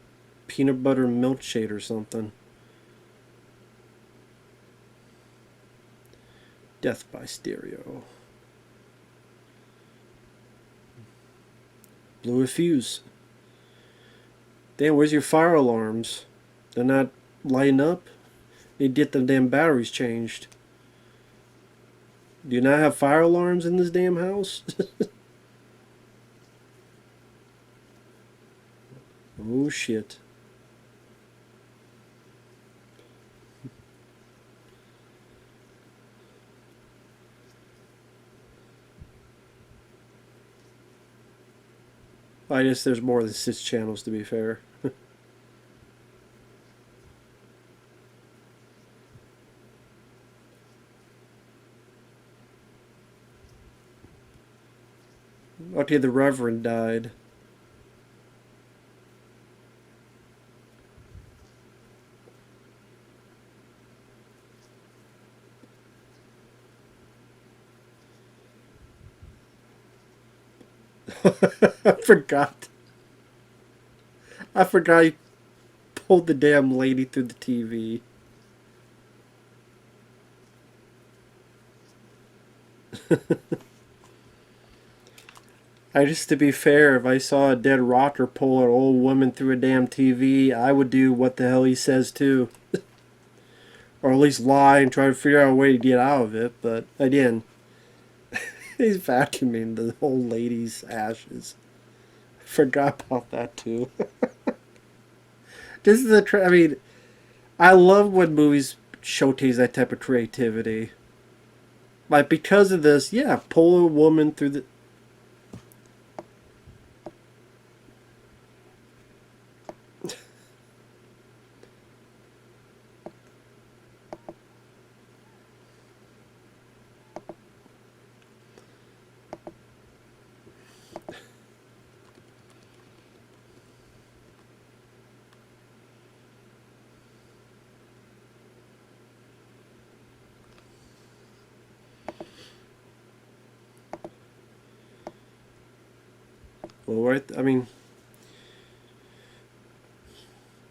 peanut butter milkshake or something. Death by stereo. Blew a fuse. Damn, where's your fire alarms? They're not lighting up? You get the damn batteries changed. Do you not have fire alarms in this damn house? Oh shit. I guess there's more than 6 channels, to be fair. Okay, the Reverend died. I forgot. I forgot he pulled the damn lady through the TV. I just, to be fair, if I saw a dead rocker pull an old woman through a damn TV, I would do what the hell he says too. Or at least lie and try to figure out a way to get out of it. But again, he's vacuuming the old lady's ashes. Forgot about that too. This is I mean, I love when movies showcase that type of creativity. Like, because of this, yeah, pull a woman through the. Well, right. I mean,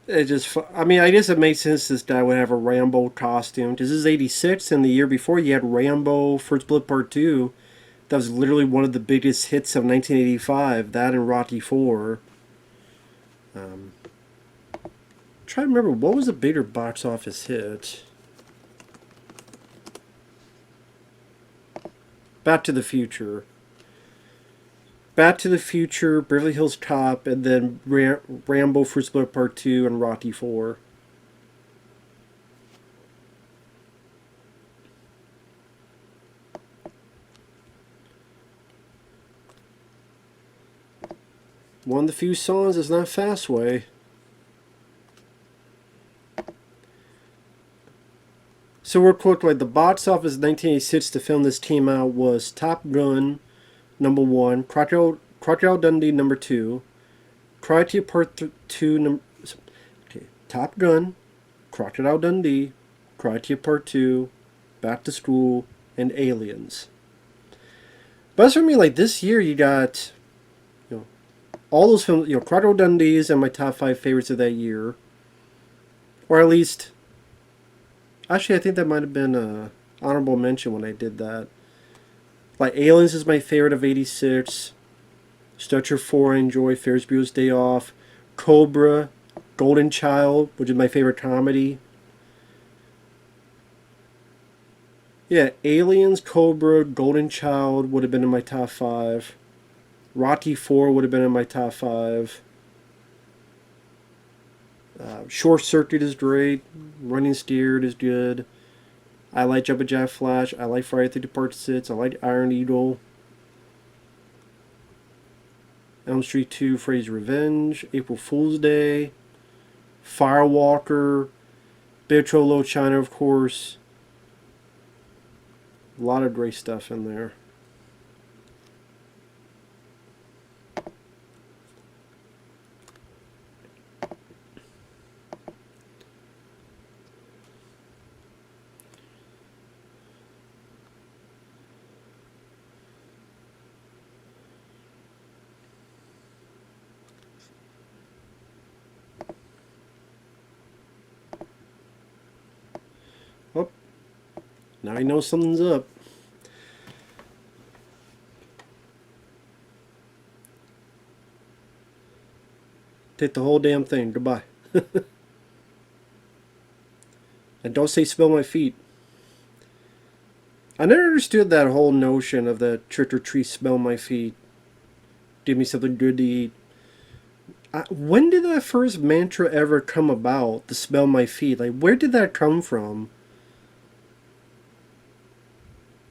it just. I mean, I guess it makes sense this guy would have a Rambo costume. This is '86, and the year before you had Rambo First Blood Part 2. That was literally one of the biggest hits of 1985. That and Rocky 4. Try to remember what was a bigger box office hit. Back to the Future. Back to the Future, Beverly Hills Cop, and then Rambo First Blood Part 2 and Rocky 4. One of the few songs that's not Fastway. So real quick, like the box office in 1986 to film this came out was Top Gun, number 1, Crocodile Dundee, number 2, Karate Part 2, okay, Top Gun, Crocodile Dundee, Karate Part 2, Back to School, and Aliens. But as for me, like this year, you got, you know, all those films. You know, Crocodile Dundee is in my top 5 favorites of that year, or at least. Actually, I think that might have been a honorable mention when I did that. Like Aliens is my favorite of '86. Stutcher 4 I enjoy. Ferris Bueller's Day Off. Cobra, Golden Child, which is my favorite comedy. Yeah, Aliens, Cobra, Golden Child would have been in my top 5. Rocky 4 would have been in my top 5. Short Circuit is great. Running Scared is good. I like Jumpin' Jack Flash. I like Friday the 13th Part 6. I like Iron Eagle. Elm Street 2, Freddy's Revenge. April Fool's Day. Firewalker. Big Trouble in Little China, of course. A lot of great stuff in there. Oh, now I know something's up. Take the whole damn thing. Goodbye. And don't say smell my feet. I never understood that whole notion of the trick or treat smell my feet. Give me something good to eat. When did that first mantra ever come about? The smell my feet. Like, where did that come from?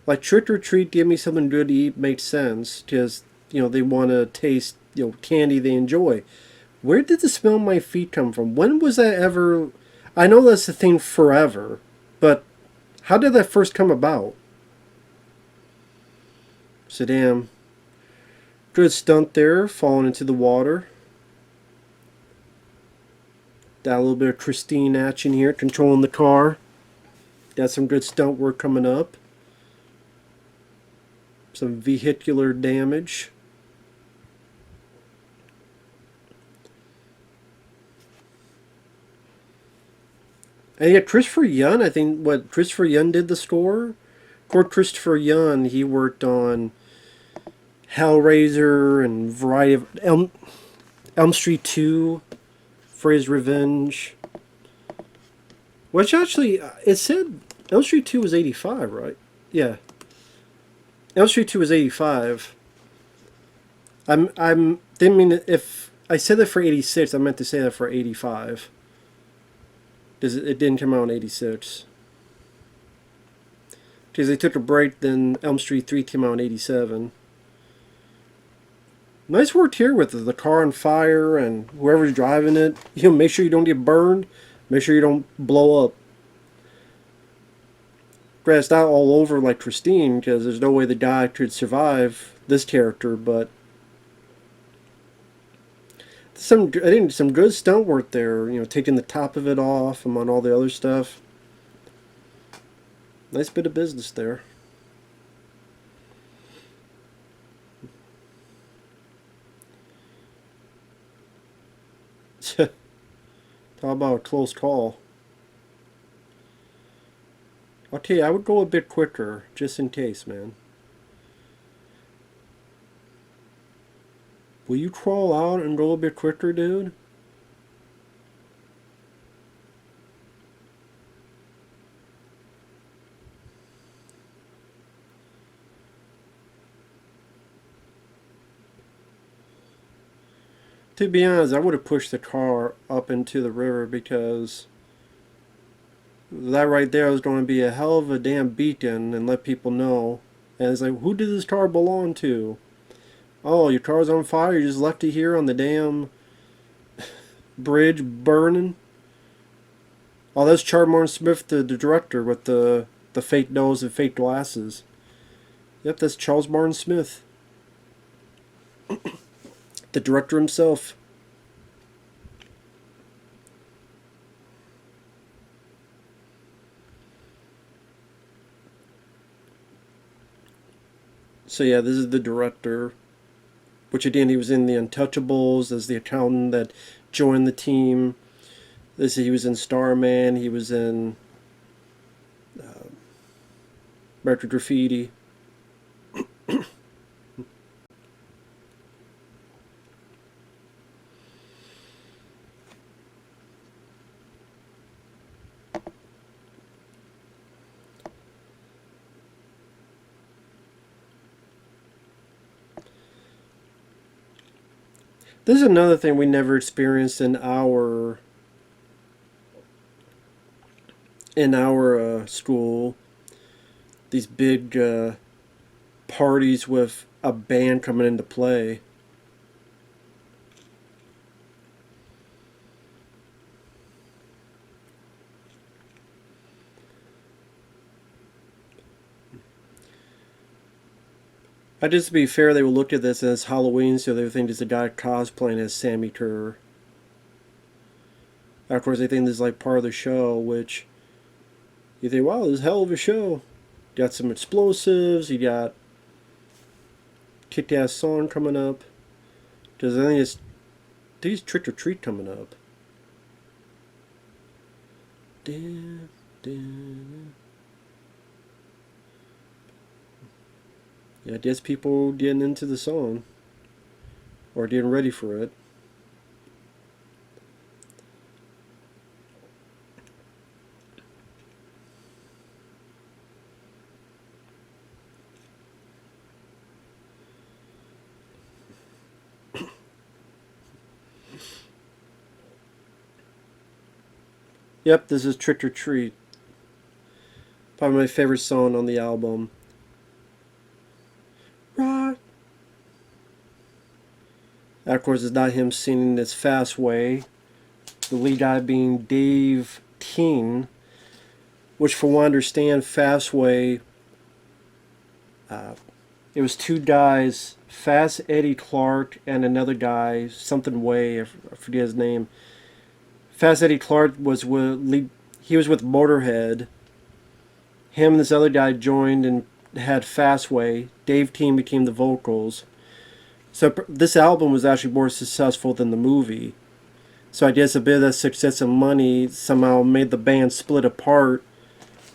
Like, trick or treat, give me something good to eat makes sense. Because, you know, they want to taste, you know, candy they enjoy. Where did the smell my feet come from? When was that ever... I know that's the thing forever. But how did that first come about? So damn. Good stunt there, falling into the water. Got a little bit of Christine action here, controlling the car. Got some good stunt work coming up. Some vehicular damage. And yeah, Christopher Young, I think, Christopher Young did the score? Of course, Christopher Young, he worked on Hellraiser and a variety of Elm Street 2, Freddy's Revenge. Which actually, it said Elm Street 2 was 85, right? Yeah. Elm Street 2 was 85. Didn't mean if I said that for 86, I meant to say that for 85. Because it didn't come out in 86. Because they took a break, then Elm Street 3 came out in 87. Nice work here with the car on fire and whoever's driving it. You know, make sure you don't get burned. Make sure you don't blow up. Grassed out all over like Christine, because there's no way the guy could survive this character, but I think some good stunt work there, you know, taking the top of it off among all the other stuff. Nice bit of business there. How about a close call? I'll tell you, I would go a bit quicker, just in case, man. Will you crawl out and go a bit quicker, dude? To be honest, I would have pushed the car up into the river because that right there is going to be a hell of a damn beacon and let people know. And it's like, who did this car belong to? Oh, your car's on fire. You just left it here on the damn bridge burning. Oh, that's Charmorn Smith, the director with the fake nose and fake glasses. Yep, that's Charles Martin Smith, the director himself. So yeah, this is the director. Which again, he was in The Untouchables as the accountant that joined the team. He was in Starman. He was in American Graffiti. This is another thing we never experienced in our school. These big parties with a band coming into play. Just to be fair, they will look at this as Halloween, so they would think there's a guy cosplaying as Sammy Kerr. Of course, they think this is like part of the show, which you think, wow, this is a hell of a show. You got some explosives, you got kick-ass song coming up. Because I think it's Trick or Treat coming up. Damn, damn. Yeah, I guess people getting into the song. Or getting ready for it. Yep, this is Trick or Treat. Probably my favorite song on the album. Rock. Of course, it's not him singing this fast way. The lead guy being Dave Teen, which, for one, I understand, fast way. It was two guys, Fast Eddie Clark and another guy, something Way, I forget his name. Fast Eddie Clark was he was with Motorhead. Him and this other guy joined and had Fast Way. Dave Teen became the vocals. So this album was actually more successful than the movie. So I guess a bit of that success and money somehow made the band split apart.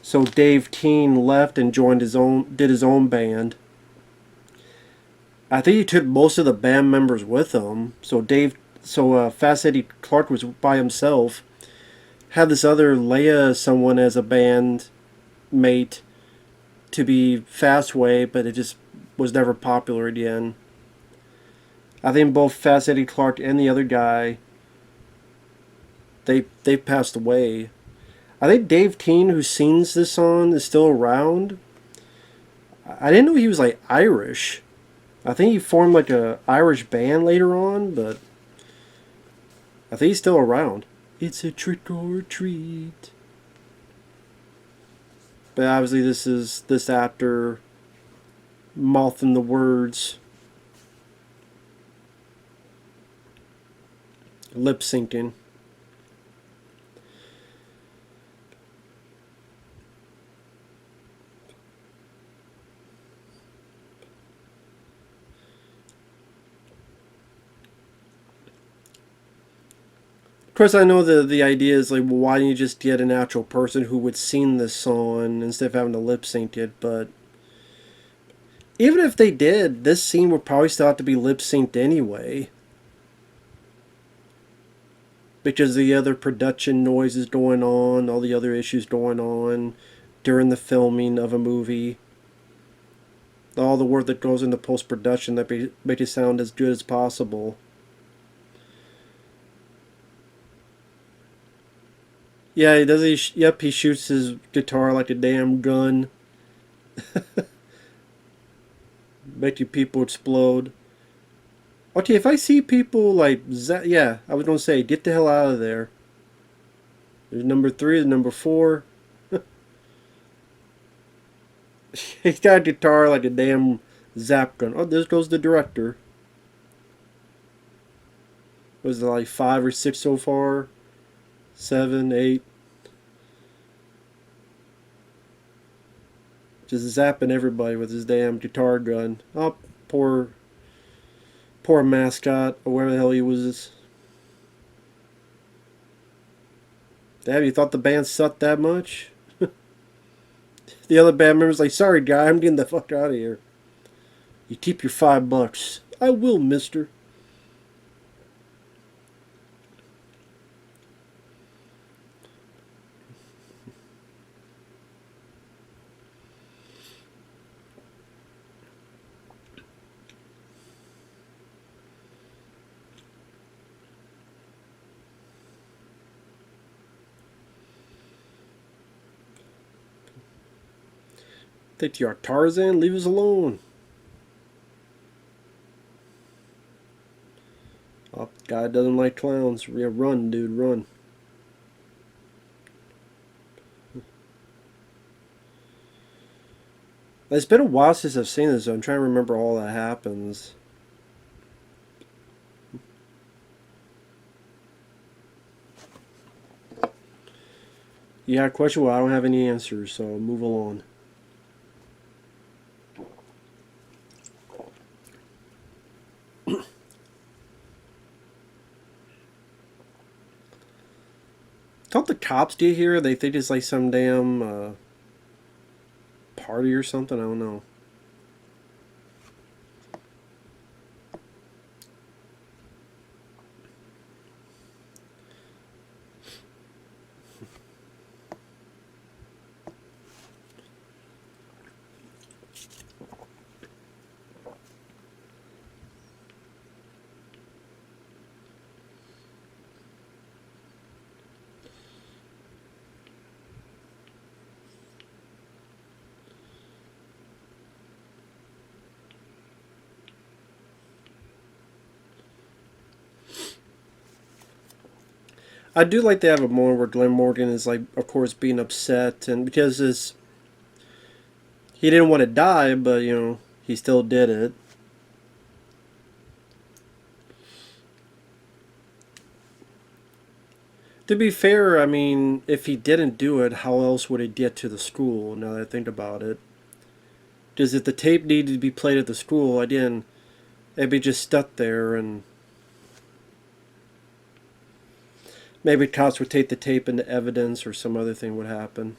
So Dave Teen left and did his own band. I think he took most of the band members with him. So Fast Eddie Clark was by himself. Had this other Leia someone as a band mate to be Fast Way, but it just was never popular again. I think both Fast Eddie Clark and the other guy, they passed away. I think Dave Teen, who sings this song, is still around. I didn't know he was like Irish. I think he formed like a Irish band later on, but I think he's still around. It's a trick or treat. But obviously this is this after mouthing the words, lip syncing. course, I know the idea is like, well, why don't you just get an actual person who would sing this song instead of having to lip sync it? But even if they did, this scene would probably still have to be lip synced anyway, because the other production noises going on, all the other issues going on during the filming of a movie, all the work that goes into post production that make it sound as good as possible. Yeah, he does. Yep, he shoots his guitar like a damn gun, making people explode. Okay, if I see people like yeah, I was gonna say, get the hell out of there. There's number three, there's number four. He's got a guitar like a damn zap gun. Oh, there goes the director. Was it like five or six so far? Seven, eight. Just zapping everybody with his damn guitar gun. Oh, poor, poor mascot, or whatever the hell he was. Damn, you thought the band sucked that much? The other band member's like, sorry, guy, I'm getting the fuck out of here. You keep your $5. I will, mister. Think you are Tarzan? Leave us alone. Oh, guy doesn't like clowns. Yeah, run, dude, run. It's been a while since I've seen this, so I'm trying to remember all that happens. Yeah, question. Well, I don't have any answers, so I'll move along. Don't the cops get here? They think it's like some damn party or something. I don't know. I do like to have a moment where Glenn Morgan is like, of course, being upset, and because he didn't want to die, but he still did it. To be fair, I mean, if he didn't do it, how else would it get to the school? Now that I think about it, because if the tape needed to be played at the school, again, it'd be just stuck there, and maybe cops would take the tape into evidence, or some other thing would happen.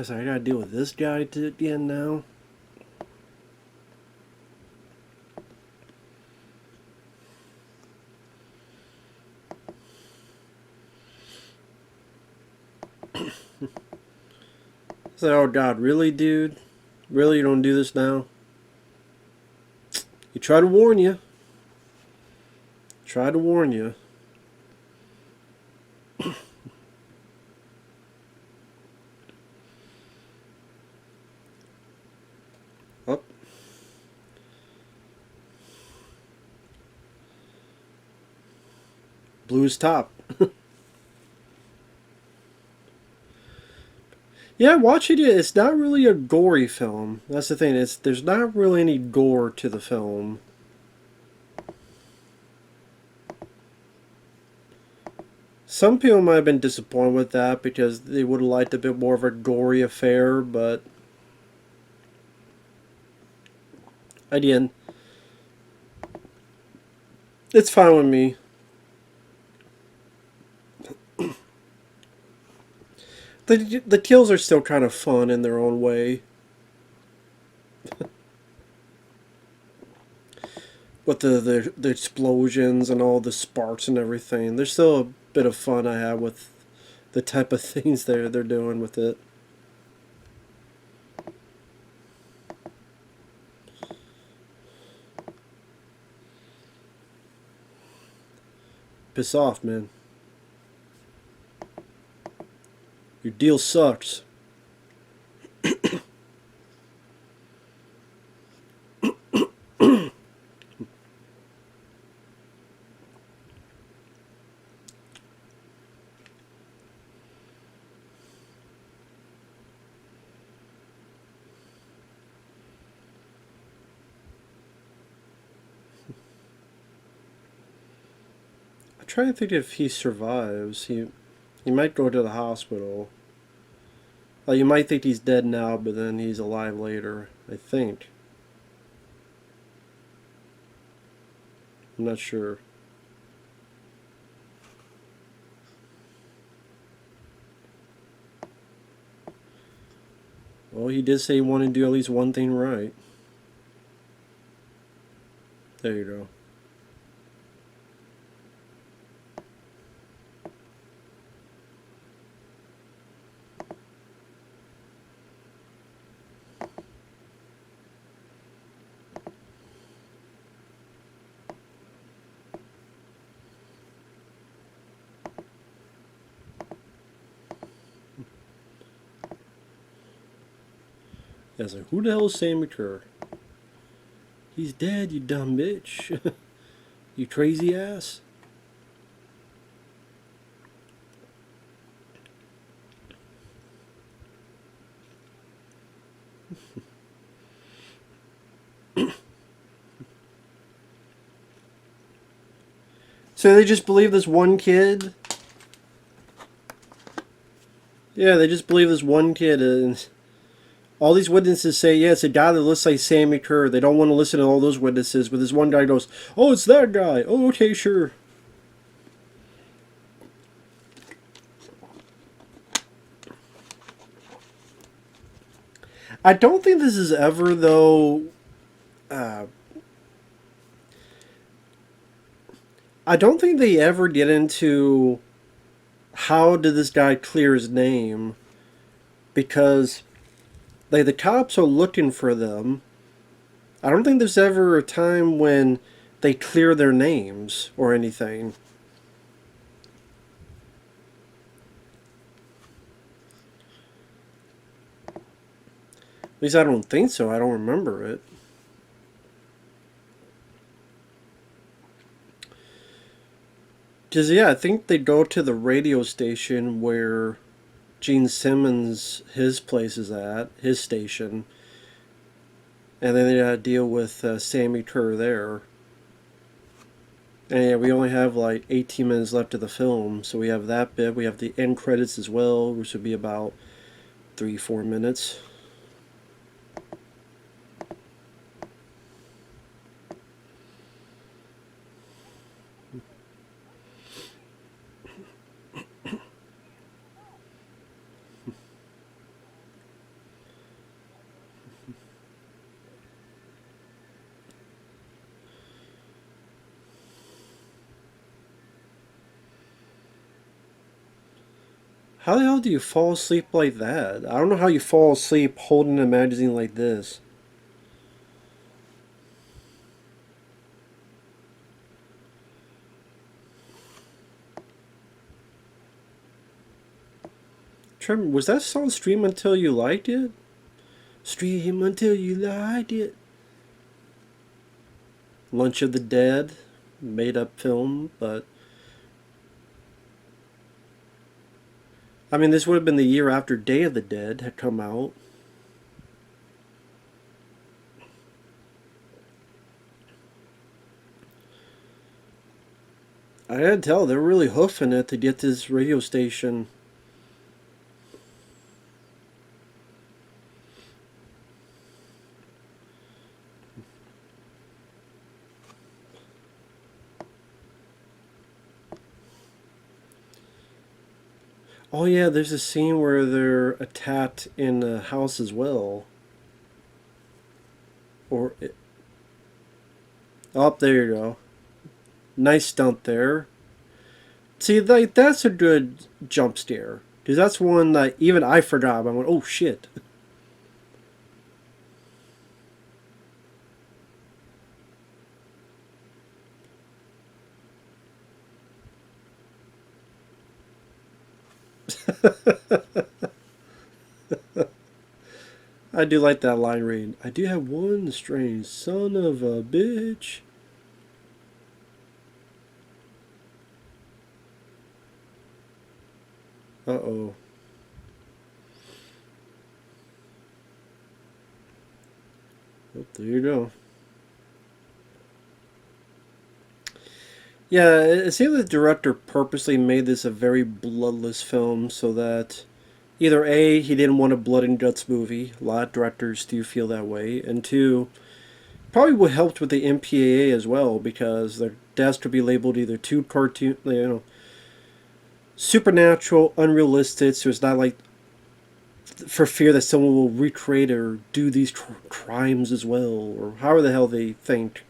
I gotta deal with this guy again now. Oh God, really, dude? Really, you don't do this now? He tried to warn you. Tried to warn you. Oh. Blew his top. Yeah, watching it, it's not really a gory film. That's the thing. There's not really any gore to the film. Some people might have been disappointed with that because they would have liked a bit more of a gory affair, but again, it's fine with me. The kills are still kind of fun in their own way. With the explosions and all the sparks and everything. There's still a bit of fun I have with the type of things they're doing with it. Piss off, man. Your deal sucks. I'm trying to think if he survives. He might go to the hospital. Like, you might think he's dead now, but then he's alive later. I think. I'm not sure. Well, he did say he wanted to do at least one thing right. There you go. I was like, who the hell is Sammy Kerr? He's dead, you dumb bitch. You crazy ass. So they just believe this one kid? Yeah, they just believe this one kid, and all these witnesses say, yeah, it's a guy that looks like Sammy Kerr. They don't want to listen to all those witnesses, but this one guy goes, oh, it's that guy. Oh, okay, sure. I don't think this is ever, though. Uh, I don't think they ever get into how did this guy clear his name, because the cops are looking for them. I don't think there's ever a time when they clear their names or anything. At least I don't think so. I don't remember it. Because, yeah, I think they go to the radio station where Gene Simmons, his place is at, his station. And then they gotta deal with Sammy Kerr there. And yeah, we only have like 18 minutes left of the film, so we have that bit. We have the end credits as well, which would be about 3-4 minutes. How the hell do you fall asleep like that? I don't know how you fall asleep holding a magazine like this. Trevor, was that song Stream Until You Liked It? Stream Until You Liked It. Lunch of the Dead, made up film, but I mean, this would have been the year after Day of the Dead had come out. I had to tell, they're really hoofing it to get this radio station. Oh yeah, there's a scene where they're attacked in a house as well. Or, oh, there you go. Nice stunt there. See, like that's a good jump scare because that's one that even I forgot. I went, oh shit. I do like that line read. I do have one strange son of a bitch. Uh oh. Oh, there you go. Yeah, it seems the director purposely made this a very bloodless film so that either A, he didn't want a blood and guts movie. A lot of directors do feel that way. And two, probably would helped with the MPAA as well because their deaths could be labeled either too cartoon, supernatural, unrealistic. So it's not like for fear that someone will recreate or do these crimes as well, or however the hell they think.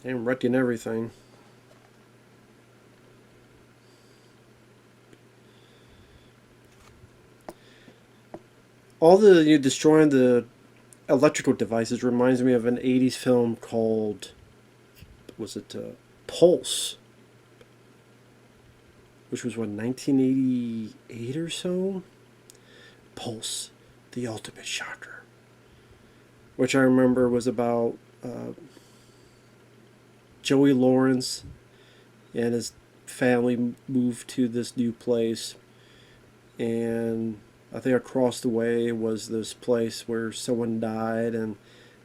And wrecking everything. All the you destroying the electrical devices reminds me of an '80s film called was it Pulse, which was what 1988 or so. Pulse, the ultimate shocker, which I remember was about Joey Lawrence and his family moved to this new place, and I think across the way was this place where someone died and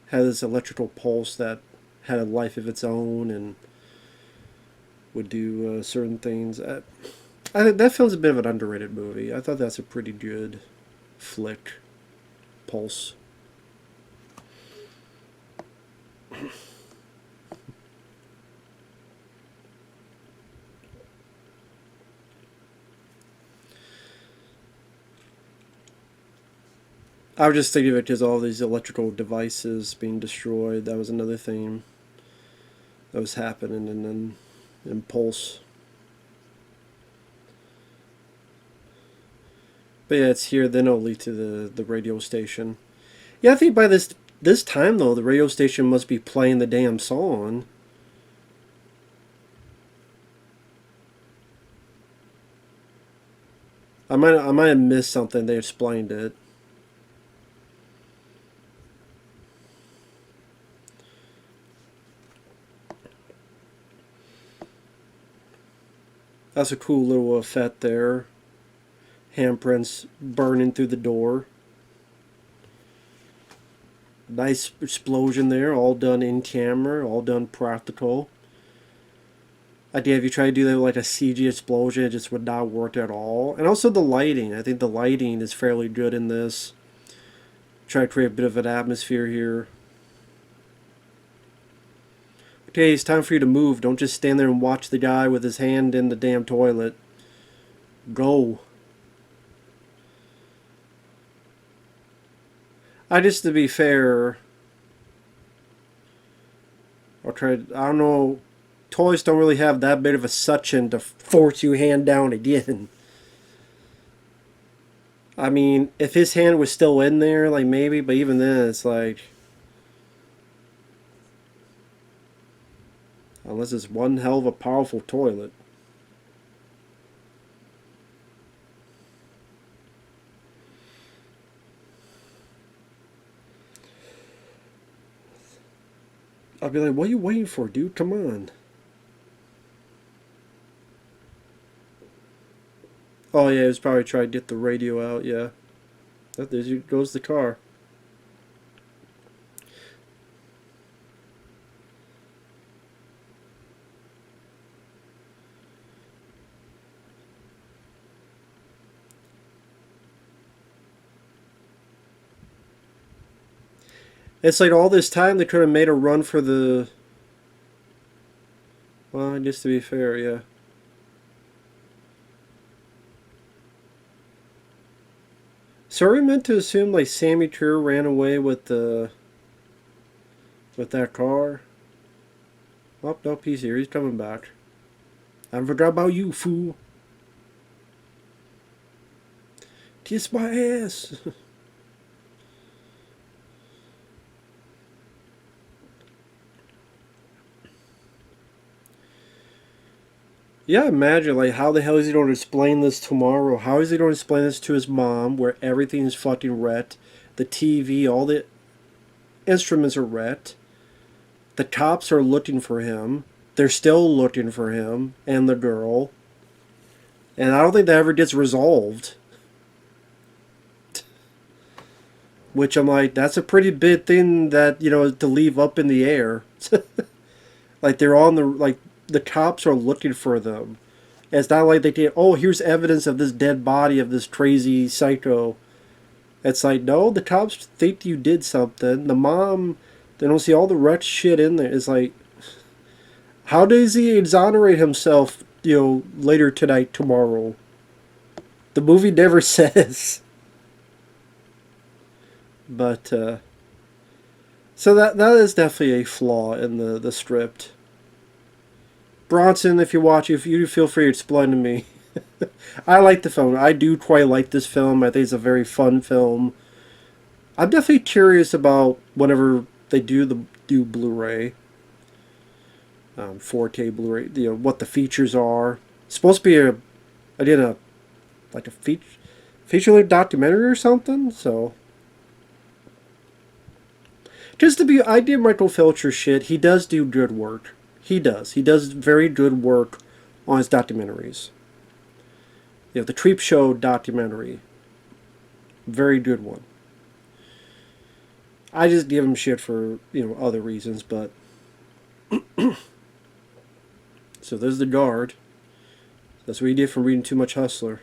had this electrical pulse that had a life of its own and would do certain things. I think that film's a bit of an underrated movie. I thought that's a pretty good flick, Pulse. I was just thinking of it because all these electrical devices being destroyed. That was another thing that was happening, and then Impulse. But yeah, it's here then only to the radio station. Yeah, I think by this time though, the radio station must be playing the damn song. I might have missed something. They explained it. That's a cool little effect there. Handprints burning through the door. Nice explosion there, all done in camera, all done practical. Idea if you try to do that with like a CG explosion, it just would not work at all. And also the lighting. I think the lighting is fairly good in this. Try to create a bit of an atmosphere here. Okay, it's time for you to move. Don't just stand there and watch the guy with his hand in the damn toilet. Go. To be fair, I don't know, toys don't really have that bit of a suction to force you hand down again. I mean, if his hand was still in there, like maybe, but even then, it's like, Unless it's one hell of a powerful toilet. I'll be like, what are you waiting for, dude? Come on. Oh, yeah, he was probably trying to get the radio out, yeah. There goes the car. It's like all this time they could have made a run for the... Well, just to be fair, yeah. So are we meant to assume like Sammy Kerr ran away with that car? Oh, nope, he's here. He's coming back. I forgot about you, fool. Kiss my ass. Yeah, imagine like how the hell is he going to explain this tomorrow? How is he going to explain this to his mom, where everything is fucking wrecked, the TV, all the instruments are wrecked, the cops are looking for him, they're still looking for him and the girl, and I don't think that ever gets resolved. Which I'm like, that's a pretty big thing that to leave up in the air. Like they're on the cops are looking for them. It's not like they can, oh, here's evidence of this dead body of this crazy psycho. It's like, no, the cops think you did something. The mom, they don't see all the wretched shit in there. It's like, how does he exonerate himself, later tonight, tomorrow? The movie never says. But, so that is definitely a flaw in the script. Bronson, if you watch, if you feel free to explain to me. I like the film. I do quite like this film. I think it's a very fun film. I'm definitely curious about whenever they do Blu-ray, 4K Blu-ray. What the features are. It's supposed to be I did a feature-length documentary or something. So just to be, I did Michael Felcher shit. He does do good work. He does. He does very good work on his documentaries. The Creep Show documentary. Very good one. I just give him shit for, other reasons, but... So there's the guard. That's what he did from reading too much Hustler.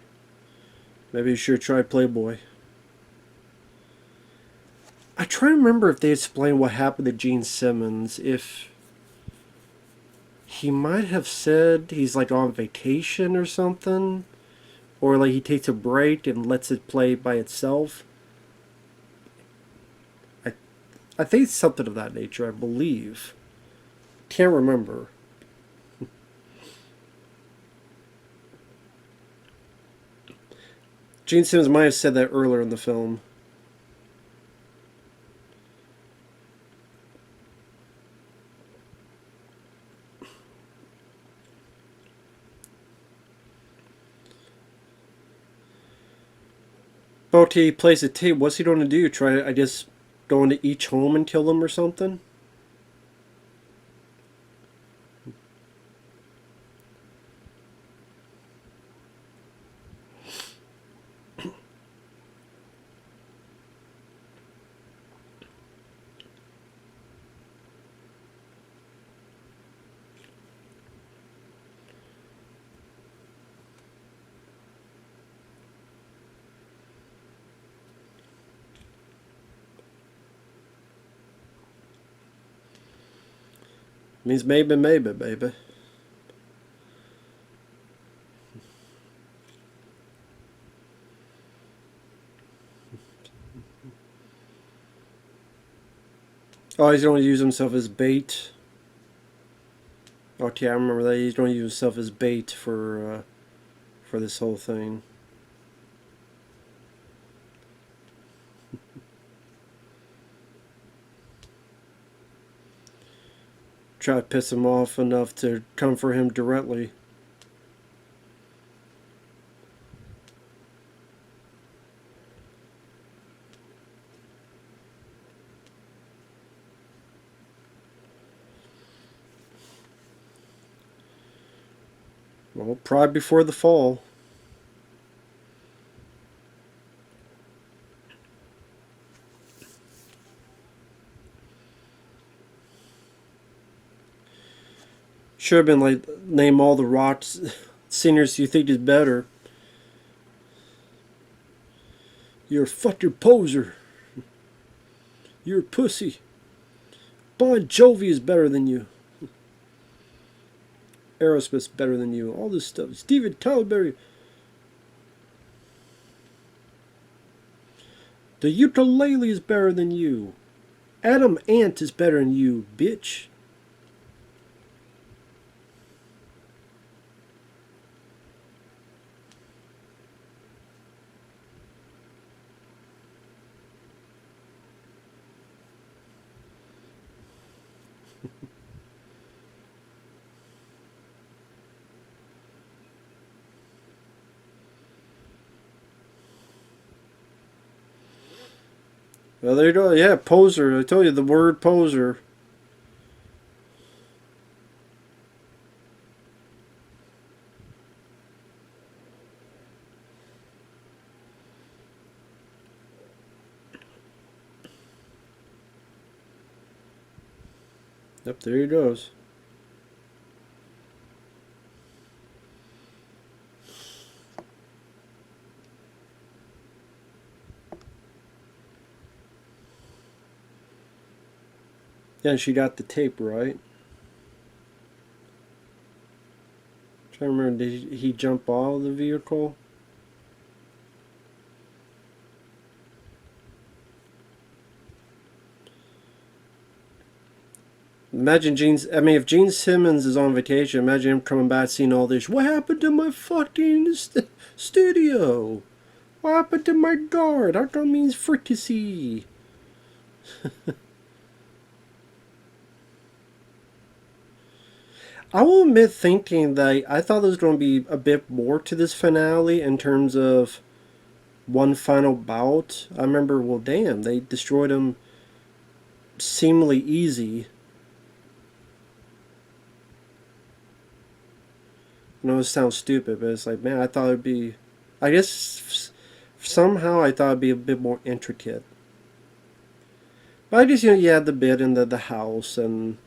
Maybe you should try Playboy. I try to remember if they explained what happened to Gene Simmons, if... He might have said he's like on vacation or something. Or like he takes a break and lets it play by itself. I think it's something of that nature, I believe. Can't remember. Gene Simmons might have said that earlier in the film. Okay, he plays a tape. What's he going to do? Try, I guess, go into each home and kill them or something? Means maybe, baby. Oh, he's going to use himself as bait. Okay, I remember that. He's going to use himself as bait for this whole thing. try to piss him off enough to come for him directly. Well, pride before the fall. Should have been like, name all the rock singers you think is better. You're a fucking poser. You're a pussy. Bon Jovi is better than you. Aerosmith's better than you. All this stuff. Steven Tyler. The ukulele is better than you. Adam Ant is better than you, bitch. Well, there you go. Yeah, poser. I told you the word poser. Yep, there he goes. Yeah, she got the tape right. Trying to remember, did he jump out of the vehicle? Imagine if Gene Simmons is on vacation, imagine him coming back seeing all this. What happened to my fucking studio? What happened to my guard? How come he's fricassee? I will admit thinking that I thought there was going to be a bit more to this finale in terms of one final bout. I remember, well, damn, they destroyed him seemingly easy. I know it sounds stupid, but it's like, man, I thought it'd be... I guess somehow I thought it'd be a bit more intricate. But I guess, you had the bit in the house and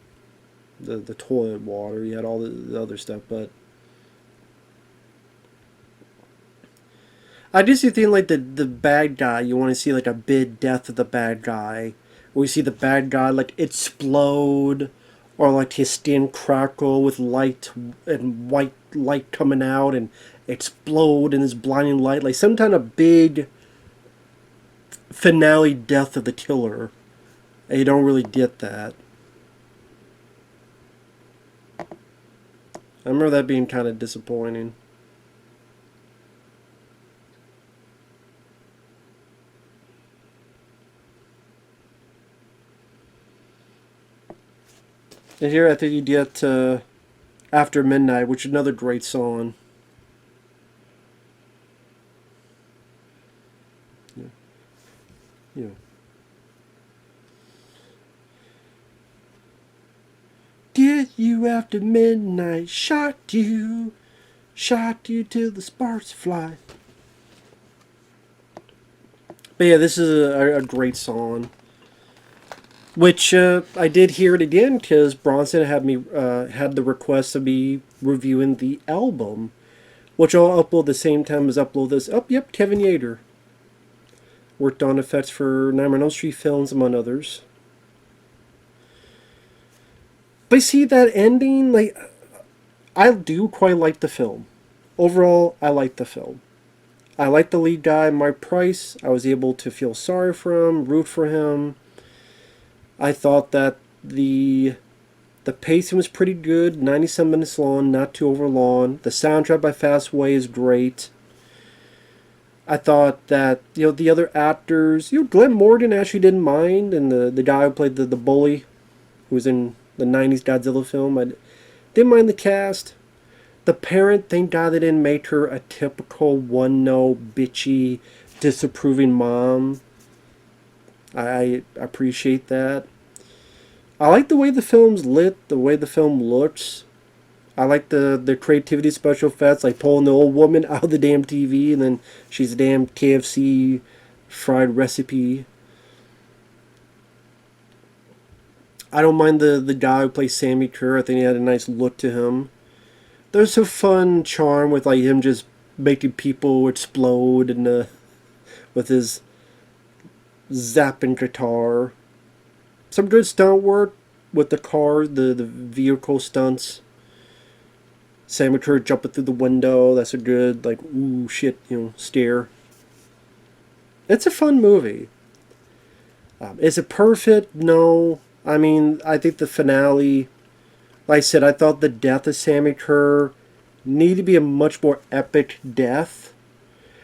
the toilet water. You had all the other stuff, but I just think like the bad guy, you want to see like a big death of the bad guy. Or you see the bad guy like explode, or like his skin crackle with light and white light coming out and explode in this blinding light, like some kind of big finale death of the killer. And you don't really get that. I remember that being kind of disappointing. And here I think you get After Midnight, which is another great song. Yeah. Yeah. Get you after midnight, shot you till the sparks fly. But yeah, this is a great song. Which I did hear it again because Bronson had the request of me reviewing the album, which I'll upload the same time as upload this. Oh, yep, Kevin Yater worked on effects for Nightmare on Elm Street films, among others. But see that ending, like, I do quite like the film. Overall, I like the film. I like the lead guy, Marc Price. I was able to feel sorry for him, root for him. I thought that the pacing was pretty good, 97 minutes long, not too over long. The soundtrack by Fastway is great. I thought that, the other actors, Glenn Morgan actually didn't mind, and the guy who played the bully, who was in the 90s Godzilla film. I didn't mind the cast. The parent, thank God they didn't make her a typical one-note, bitchy, disapproving mom. I appreciate that. I like the way the film's lit, the way the film looks. I like the creativity special effects, like pulling the old woman out of the damn TV and then she's a damn KFC fried recipe. I don't mind the guy who plays Sammy Kerr. I think he had a nice look to him. There's a fun charm with like him just making people explode and with his zapping guitar. Some good stunt work with the car, the vehicle stunts. Sammy Kerr jumping through the window. That's a good like ooh shit stare. It's a fun movie. Is it perfect? No. I mean, I think the finale, like I said, I thought the death of Sammy Kerr needed to be a much more epic death.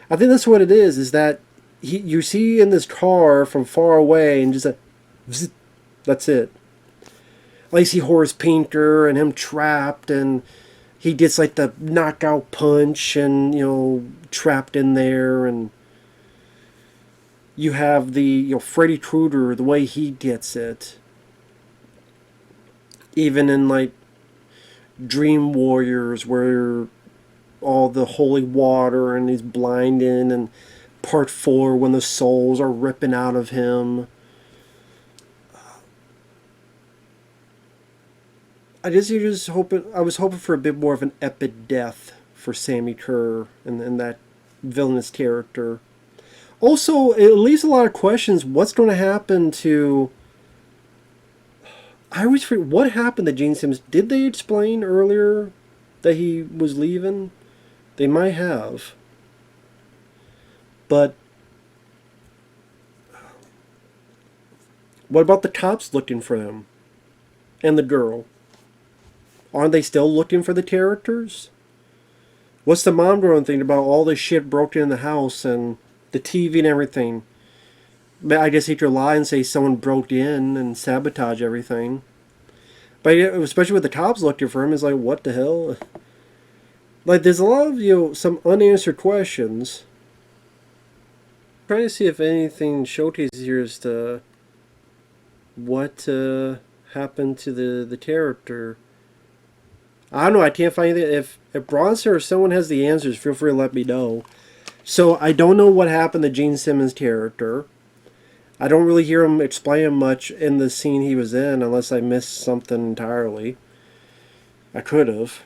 I think that's what it is that you see in this car from far away and just that's it. Like you see Horace Pinker and him trapped and he gets like the knockout punch and, trapped in there and you have the, Freddy Krueger, the way he gets it. Even in like Dream Warriors where all the holy water and he's blinding and part 4 when the souls are ripping out of him. I was hoping for a bit more of an epic death for Sammy Kerr and that villainous character. Also, it leaves a lot of questions. What's going to happen to... I always forget, what happened to Gene Simmons? Did they explain earlier that he was leaving? They might have. But what about the cops looking for him? And the girl? Aren't they still looking for the characters? What's the mom going to think about all this shit broken in the house and the TV and everything? I guess he could lie and say someone broke in and sabotage everything. But especially with the cops looking for him, it's like, what the hell? Like, there's a lot of, some unanswered questions. I'm trying to see if anything showcases here as to what happened to the character. I don't know, I can't find anything. If Bronson or someone has the answers, feel free to let me know. So, I don't know what happened to Gene Simmons' character. I don't really hear him explain much in the scene he was in, unless I missed something entirely. I could have.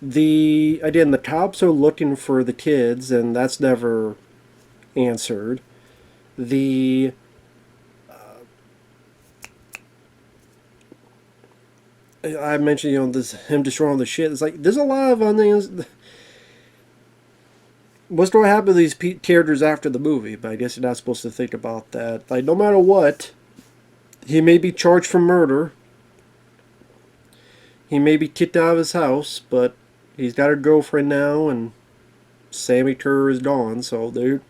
Again, the cops are looking for the kids, and that's never answered. I mentioned, this him destroying all the shit. It's like there's a lot of unanswered. What's going to happen to these characters after the movie? But I guess you're not supposed to think about that. Like, no matter what, he may be charged for murder. He may be kicked out of his house, but he's got a girlfriend now, and Sammy Kerr is gone. So there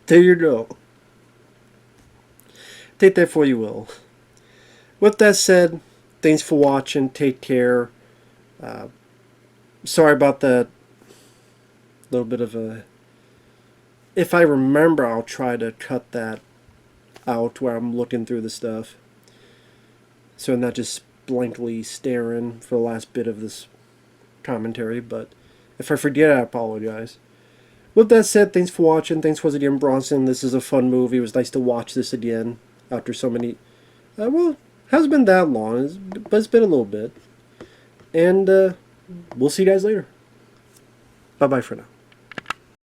you go. Take that for you will. With that said, thanks for watching. Take care. Sorry about that little bit of a... If I remember, I'll try to cut that out where I'm looking through the stuff. So I'm not just blankly staring for the last bit of this commentary. But if I forget, I apologize. With that said, thanks for watching. Thanks once again, Bronson. This is a fun movie. It was nice to watch this again after so many... well, it hasn't been that long, but it's been a little bit. And we'll see you guys later. Bye-bye for now.